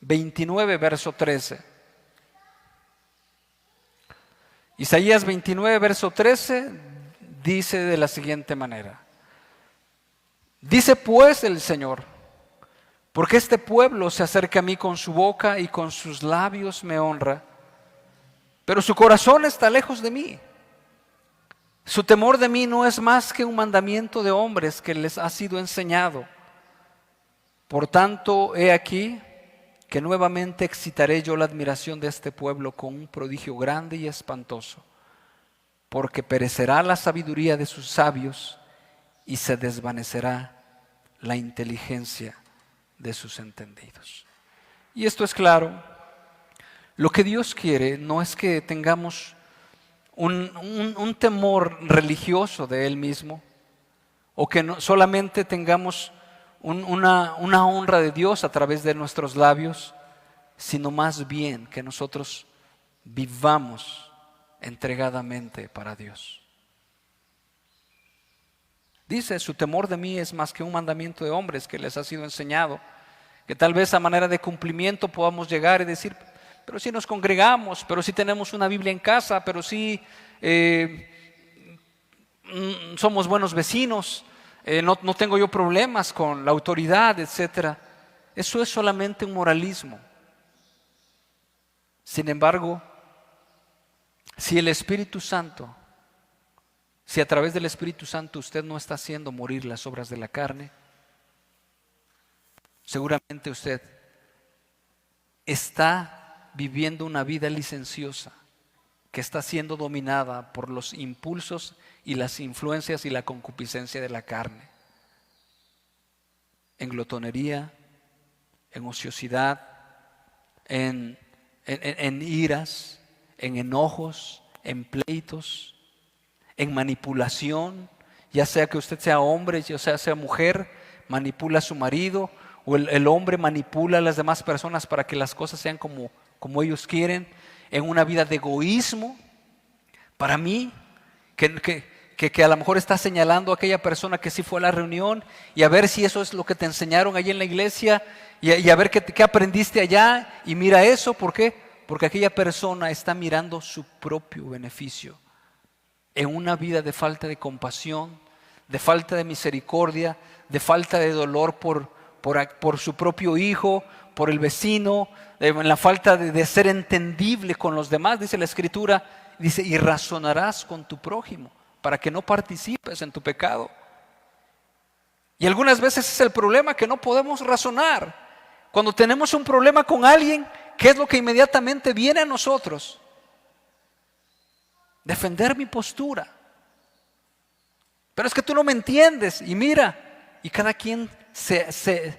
Speaker 1: 29, verso 13. Isaías 29, verso 13 dice de la siguiente manera: dice pues el Señor, porque este pueblo se acerca a mí con su boca y con sus labios me honra, pero su corazón está lejos de mí. Su temor de mí no es más que un mandamiento de hombres que les ha sido enseñado. Por tanto, he aquí que nuevamente excitaré yo la admiración de este pueblo con un prodigio grande y espantoso, porque perecerá la sabiduría de sus sabios y se desvanecerá la inteligencia de sus entendidos. Y esto es claro. Lo que Dios quiere no es que tengamos un temor religioso de Él mismo, o que solamente tengamos una honra de Dios a través de nuestros labios, sino más bien que nosotros vivamos entregadamente para Dios. Dice: su temor de mí es más que un mandamiento de hombres que les ha sido enseñado, que tal vez a manera de cumplimiento podamos llegar y decir: pero si nos congregamos, pero si tenemos una Biblia en casa, pero si somos buenos vecinos, no tengo yo problemas con la autoridad, etc. Eso es solamente un moralismo. Sin embargo, si el Espíritu Santo, si a través del Espíritu Santo usted no está haciendo morir las obras de la carne, seguramente usted está viviendo una vida licenciosa que está siendo dominada por los impulsos y las influencias y la concupiscencia de la carne, en glotonería, en ociosidad, en iras, en enojos, en pleitos, en manipulación, ya sea que usted sea hombre, ya sea mujer, manipula a su marido, o el hombre manipula a las demás personas para que las cosas sean como ellos quieren, en una vida de egoísmo. Para mí, que a lo mejor está señalando a aquella persona que sí fue a la reunión, y a ver si eso es lo que te enseñaron allí en la iglesia, y a ver qué aprendiste allá, y mira eso. ¿Por qué? Porque aquella persona está mirando su propio beneficio, en una vida de falta de compasión, de falta de misericordia, de falta de dolor por su propio hijo, por el vecino, en la falta de ser entendible con los demás. Dice la Escritura, dice: y razonarás con tu prójimo para que no participes en tu pecado. Y algunas veces es el problema, que no podemos razonar. Cuando tenemos un problema con alguien, ¿qué es lo que inmediatamente viene a nosotros? Defender mi postura. Pero es que tú no me entiendes. Y mira, y cada quien se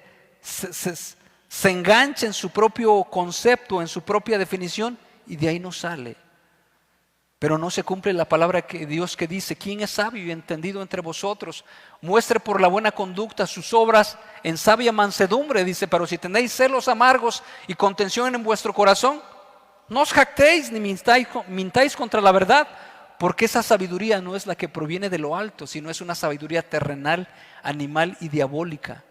Speaker 1: engancha en su propio concepto, en su propia definición, y de ahí no sale. Pero no se cumple la palabra de Dios que dice: ¿quién es sabio y entendido entre vosotros? Muestre por la buena conducta sus obras en sabia mansedumbre. Dice: pero si tenéis celos amargos y contención en vuestro corazón, no os jactéis ni mintáis contra la verdad, porque esa sabiduría no es la que proviene de lo alto, sino es una sabiduría terrenal, animal y diabólica.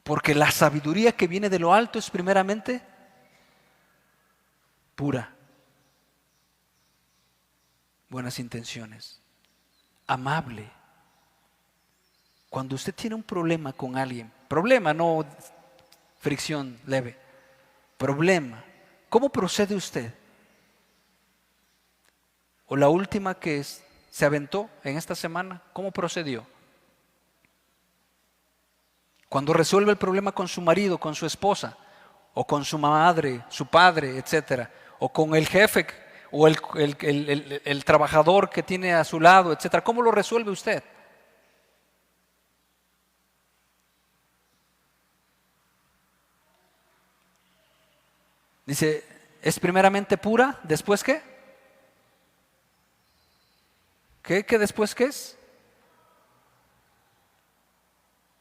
Speaker 1: Porque la sabiduría que viene de lo alto es primeramente pura, buenas intenciones, amable. Cuando usted tiene un problema con alguien, problema, no fricción leve, problema ¿cómo procede usted? O la última que se aventó en esta semana, ¿cómo procedió? Cuando resuelve el problema con su marido, con su esposa, o con su madre, su padre, etcétera, o con el jefe, o el trabajador que tiene a su lado, etcétera, ¿cómo lo resuelve usted? Dice, ¿es primeramente pura? ¿Después qué? ¿Qué después qué es?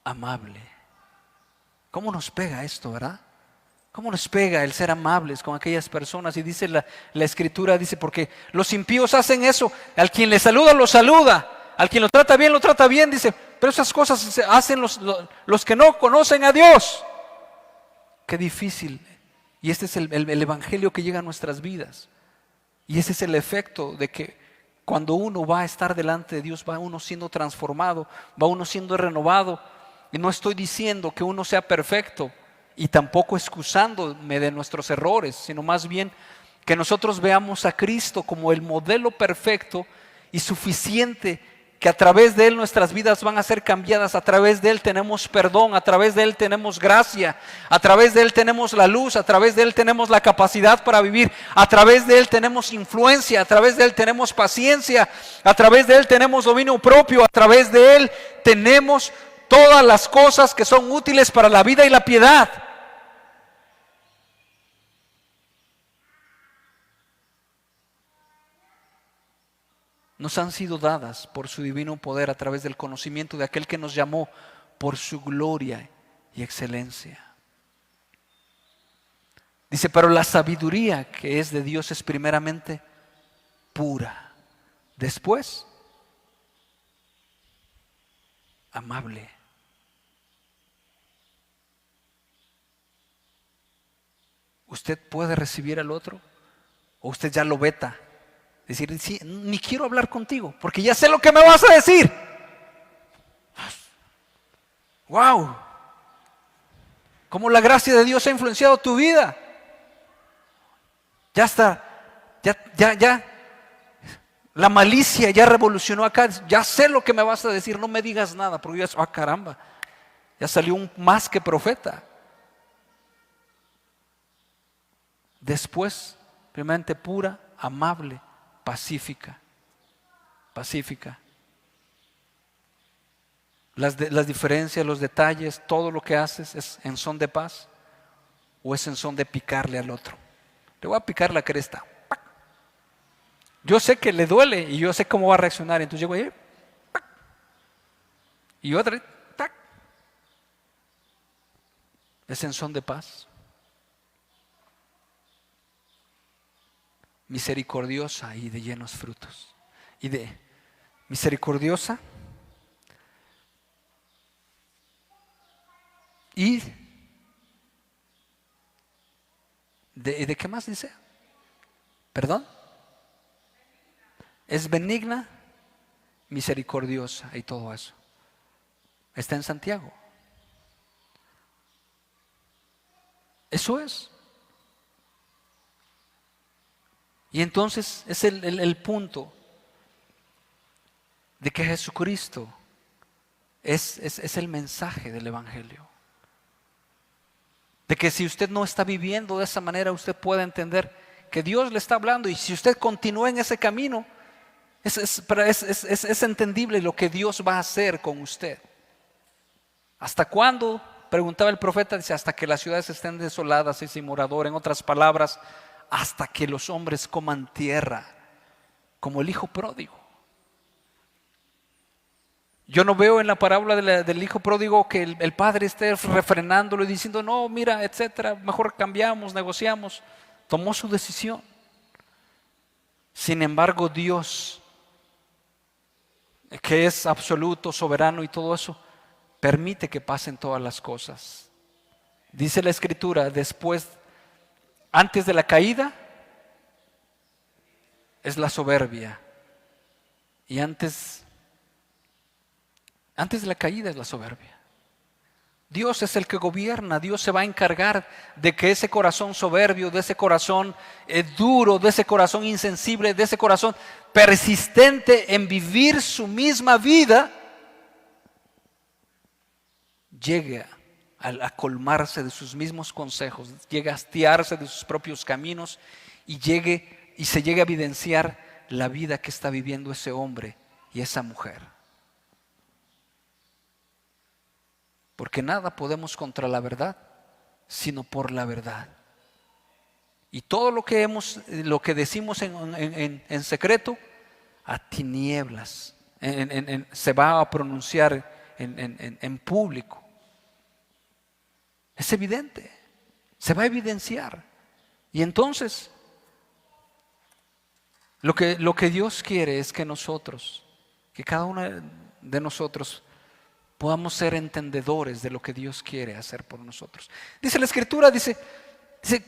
Speaker 1: Amable. ¿Cómo nos pega esto, verdad? ¿Cómo nos pega el ser amables con aquellas personas? Y dice la Escritura, dice, porque los impíos hacen eso. Al quien le saluda, lo saluda. Al quien lo trata bien, dice. Pero esas cosas se hacen los que no conocen a Dios. Qué difícil. Y este es el evangelio que llega a nuestras vidas. Y ese es el efecto de que cuando uno va a estar delante de Dios, va uno siendo transformado, va uno siendo renovado. Y no estoy diciendo que uno sea perfecto y tampoco excusándome de nuestros errores, sino más bien que nosotros veamos a Cristo como el modelo perfecto y suficiente, que a través de Él nuestras vidas van a ser cambiadas, a través de Él tenemos perdón, a través de Él tenemos gracia, a través de Él tenemos la luz, a través de Él tenemos la capacidad para vivir, a través de Él tenemos influencia, a través de Él tenemos paciencia, a través de Él tenemos dominio propio, a través de Él tenemos todas las cosas que son útiles para la vida y la piedad. Nos han sido dadas por su divino poder a través del conocimiento de aquel que nos llamó por su gloria y excelencia. Dice, pero la sabiduría que es de Dios es primeramente pura, después amable. ¿Usted puede recibir al otro o usted ya lo veta? Decir, sí, ni quiero hablar contigo porque ya sé lo que me vas a decir. ¡Wow! ¿Cómo la gracia de Dios ha influenciado tu vida? Ya está, ya. La malicia ya revolucionó acá. Ya sé lo que me vas a decir, no me digas nada, porque ya, caramba, ya salió un más que profeta. Después, primeramente pura, amable, pacífica. Las diferencias, los detalles, todo lo que haces es en son de paz o es en son de picarle al otro. Le voy a picar la cresta. Yo sé que le duele y yo sé cómo va a reaccionar. Entonces llego ahí y otra, ¡tac! Es en son de paz. Misericordiosa y de llenos frutos. Y de misericordiosa y de qué más dice? ¿Perdón? Es benigna, misericordiosa y todo eso. Está en Santiago. Eso es. Y entonces es el punto de que Jesucristo es el mensaje del Evangelio. De que si usted no está viviendo de esa manera, usted puede entender que Dios le está hablando. Y si usted continúa en ese camino, es entendible lo que Dios va a hacer con usted. ¿Hasta cuándo? Preguntaba el profeta, dice, hasta que las ciudades estén desoladas y sin morador. En otras palabras, hasta que los hombres coman tierra, como el hijo pródigo. Yo no veo en la parábola del hijo pródigo que el padre esté refrenándolo y diciendo, no, mira, etcétera, mejor cambiamos, negociamos. Tomó su decisión. Sin embargo, Dios, que es absoluto, soberano y todo eso, permite que pasen todas las cosas. Dice la Escritura, antes de la caída es la soberbia y antes de la caída es la soberbia. Dios es el que gobierna. Dios se va a encargar de que ese corazón soberbio, de ese corazón duro, de ese corazón insensible, de ese corazón persistente en vivir su misma vida, llegue a colmarse de sus mismos consejos, llegue a hastiarse de sus propios caminos y se llegue a evidenciar la vida que está viviendo ese hombre y esa mujer. Porque nada podemos contra la verdad, sino por la verdad. Y todo lo que decimos en secreto, a tinieblas, se va a pronunciar en público. Es evidente, se va a evidenciar. Y entonces, lo que Dios quiere es que cada uno de nosotros podamos ser entendedores de lo que Dios quiere hacer por nosotros. Dice la Escritura, dice,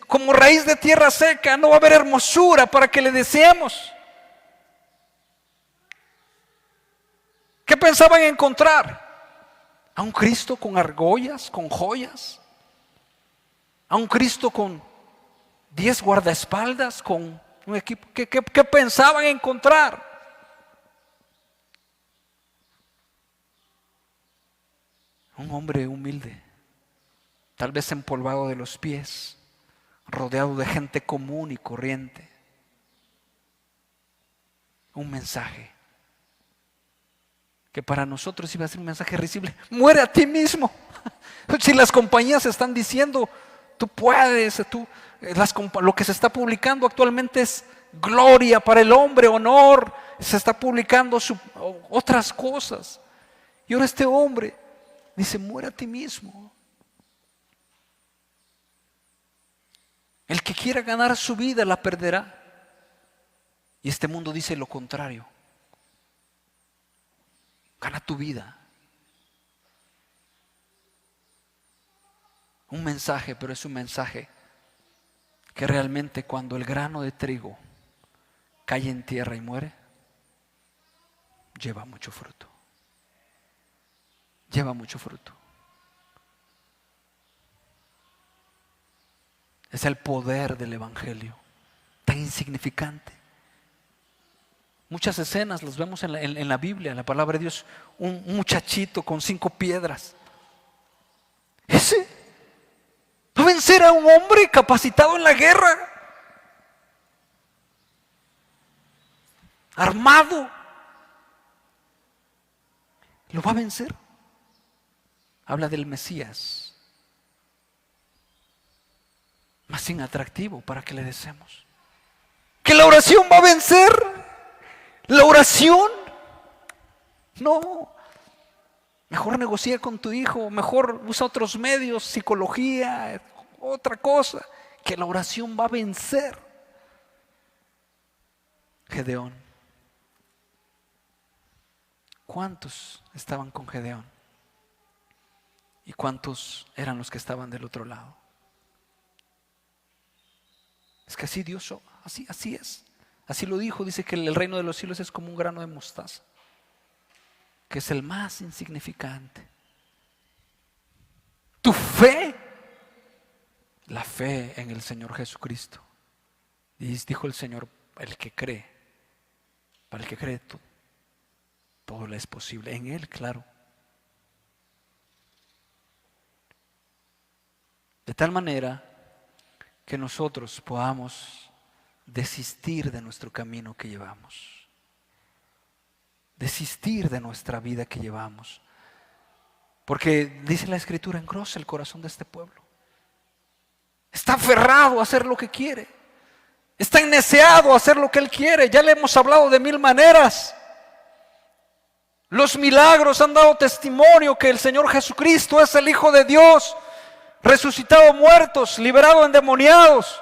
Speaker 1: como raíz de tierra seca no va a haber hermosura para que le deseemos. ¿Qué pensaban encontrar? ¿A un Cristo con argollas, con joyas? ¿A un Cristo con 10 guardaespaldas, con un equipo? ¿Qué pensaban encontrar? Un hombre humilde, tal vez empolvado de los pies, rodeado de gente común y corriente. Un mensaje que para nosotros iba a ser un mensaje risible. Muere a ti mismo. Si las compañías están diciendo, tú puedes, lo que se está publicando actualmente es gloria para el hombre, honor, se está publicando otras cosas. Y ahora este hombre dice, muere a ti mismo. El que quiera ganar su vida la perderá. Y este mundo dice lo contrario. Gana tu vida. Un mensaje, pero es un mensaje que realmente cuando el grano de trigo cae en tierra y muere, lleva mucho fruto. Lleva mucho fruto. Es el poder del Evangelio, tan insignificante. Muchas escenas las vemos en la Biblia, en la palabra de Dios. Un muchachito con 5 piedras. Ese va a vencer a un hombre capacitado en la guerra, armado. Lo va a vencer. Habla del Mesías, más inatractivo para que le deseemos. Que la oración va a vencer. La oración, no. Mejor negocia con tu hijo, mejor usa otros medios, psicología, otra cosa. Que la oración va a vencer. Gedeón. ¿Cuántos estaban con Gedeón? ¿Y cuántos eran los que estaban del otro lado? Es que así Dios, así es. Así lo dijo, dice que el reino de los cielos es como un grano de mostaza, que es el más insignificante. Tu fe, la fe en el Señor Jesucristo. Y dijo el Señor, el que cree, para el que cree todo le es posible. En Él, claro. De tal manera que nosotros podamos desistir de nuestro camino que llevamos, desistir de nuestra vida que llevamos, porque dice la Escritura, engrosa el corazón de este pueblo, está aferrado a hacer lo que quiere, está enneseado a hacer lo que él quiere. Ya le hemos hablado de 1000 maneras. Los milagros han dado testimonio que el Señor Jesucristo es el Hijo de Dios, resucitado muertos, liberado endemoniados,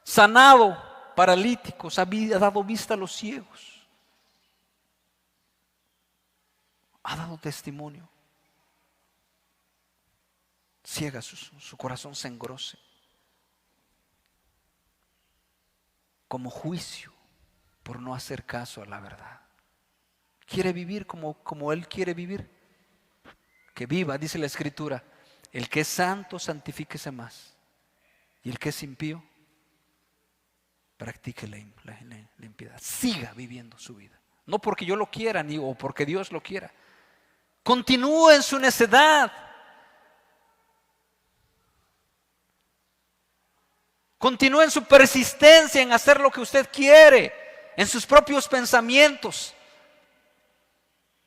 Speaker 1: sanado paralíticos, ha dado vista a los ciegos, ha dado testimonio. Ciega su corazón se engrose como juicio por no hacer caso a la verdad. Quiere vivir como él quiere vivir, que viva, dice la Escritura, el que es santo, santifíquese más. Y el que es impío, practique la impiedad. Siga viviendo su vida. No porque yo lo quiera, ni o porque Dios lo quiera. Continúe en su necedad. Continúe en su persistencia en hacer lo que usted quiere, en sus propios pensamientos,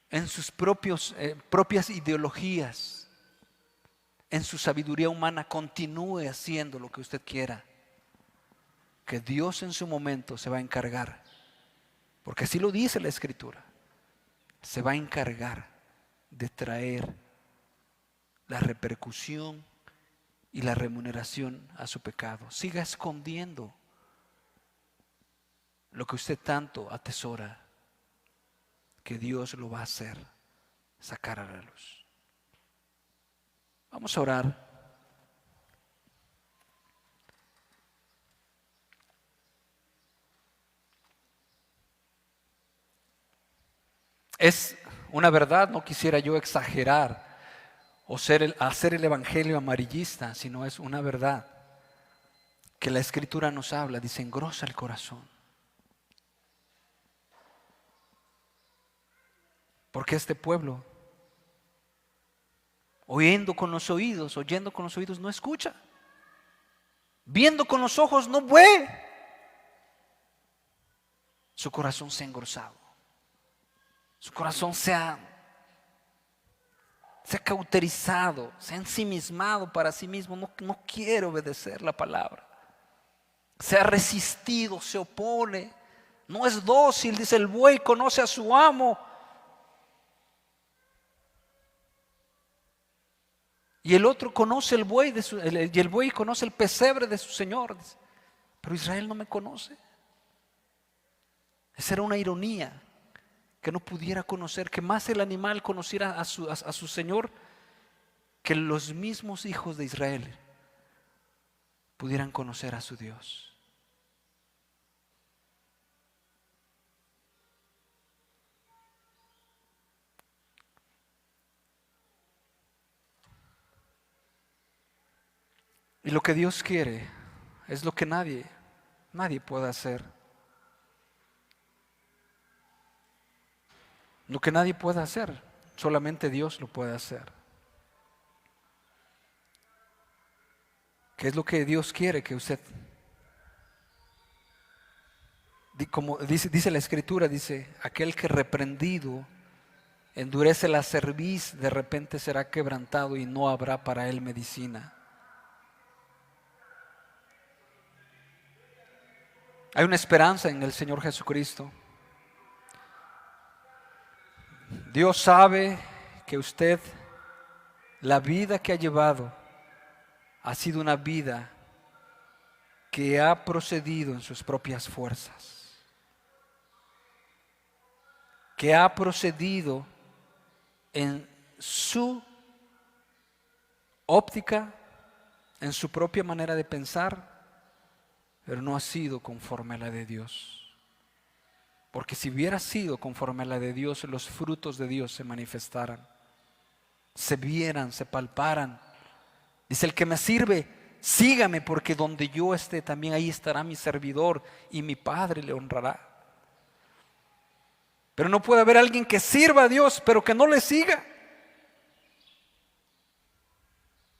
Speaker 1: en sus propias ideologías, en su sabiduría humana. Continúe haciendo lo que usted quiera, que Dios en su momento se va a encargar, porque así lo dice la Escritura, se va a encargar de traer la repercusión y la remuneración a su pecado. Siga escondiendo lo que usted tanto atesora, que Dios lo va a hacer sacar a la luz. Vamos a orar. Es una verdad, no quisiera yo exagerar o hacer el evangelio amarillista, sino es una verdad que la Escritura nos habla, dice, engrosa el corazón. Porque este pueblo, oyendo con los oídos no escucha, viendo con los ojos no ve. Su corazón se ha engrosado, su corazón se ha cauterizado, se ha ensimismado para sí mismo, no quiere obedecer la palabra. Se ha resistido, se opone, no es dócil. Dice, el buey conoce a su amo y el otro conoce el buey y el buey conoce el pesebre de su señor. Dice, pero Israel no me conoce. Esa era una ironía, que no pudiera conocer, que más el animal conociera a su señor, que los mismos hijos de Israel pudieran conocer a su Dios. Y lo que Dios quiere es lo que nadie puede hacer. Lo que nadie puede hacer, solamente Dios lo puede hacer. ¿Qué es lo que Dios quiere que usted? Como dice la Escritura, dice, aquel que reprendido endurece la cerviz, de repente será quebrantado y no habrá para él medicina. Hay una esperanza en el Señor Jesucristo. Dios sabe que usted, la vida que ha llevado, ha sido una vida que ha procedido en sus propias fuerzas, que ha procedido en su óptica, en su propia manera de pensar, pero no ha sido conforme a la de Dios. Porque si hubiera sido conforme a la de Dios, los frutos de Dios se manifestaran, se vieran, se palparan. Dice, el que me sirve, sígame, porque donde yo esté, también ahí estará mi servidor y mi Padre le honrará. Pero no puede haber alguien que sirva a Dios, pero que no le siga.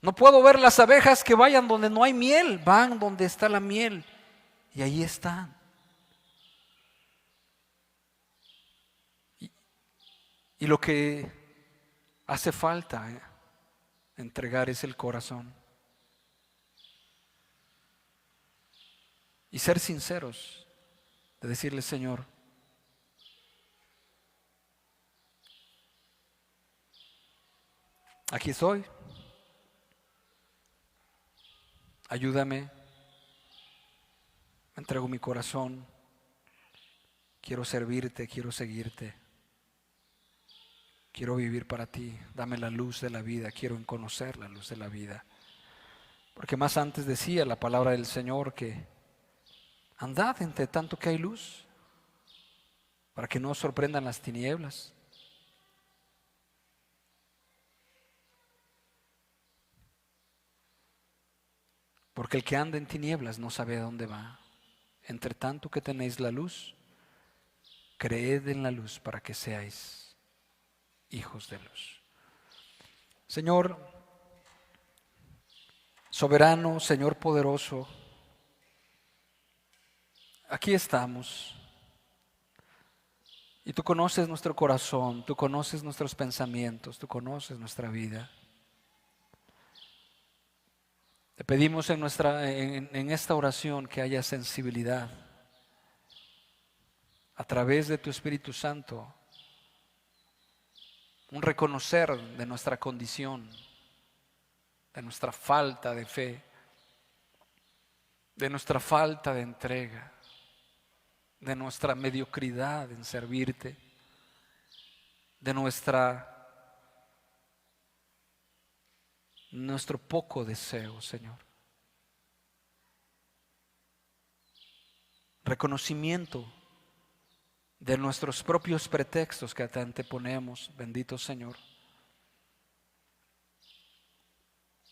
Speaker 1: No puedo ver las abejas que vayan donde no hay miel, van donde está la miel y ahí están. Y lo que hace falta entregar es el corazón. Y ser sinceros, de decirle, Señor, aquí estoy, ayúdame, entrego mi corazón, quiero servirte, quiero seguirte, quiero vivir para ti, dame la luz de la vida, quiero conocer la luz de la vida. Porque más antes decía la palabra del Señor que andad entre tanto que hay luz, para que no os sorprendan las tinieblas. Porque el que anda en tinieblas no sabe a dónde va. Entre tanto que tenéis la luz, creed en la luz para que seáis hijos de luz. Señor soberano, Señor poderoso, aquí estamos. Y tú conoces nuestro corazón, tú conoces nuestros pensamientos, tú conoces nuestra vida. Te pedimos en esta oración que haya sensibilidad a través de tu Espíritu Santo, un reconocer de nuestra condición, de nuestra falta de fe, de nuestra falta de entrega, de nuestra mediocridad en servirte, de nuestro poco deseo, Señor. Reconocimiento de nuestros propios pretextos que te anteponemos, bendito Señor.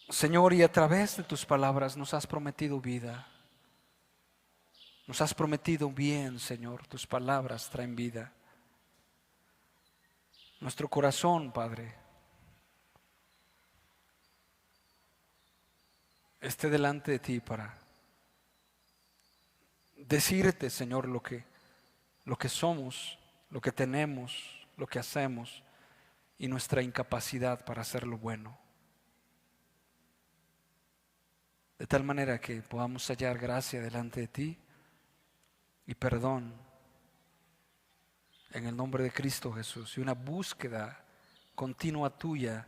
Speaker 1: Señor, y a través de tus palabras nos has prometido vida. Nos has prometido bien, Señor. Tus palabras traen vida. Nuestro corazón, Padre, esté delante de ti para decirte, Señor, lo que somos, lo que tenemos, lo que hacemos y nuestra incapacidad para hacer lo bueno. De tal manera que podamos hallar gracia delante de ti y perdón en el nombre de Cristo Jesús, y una búsqueda continua tuya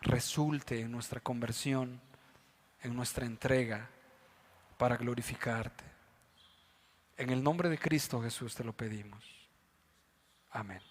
Speaker 1: resulte en nuestra conversión, en nuestra entrega para glorificarte. En el nombre de Cristo Jesús te lo pedimos. Amén.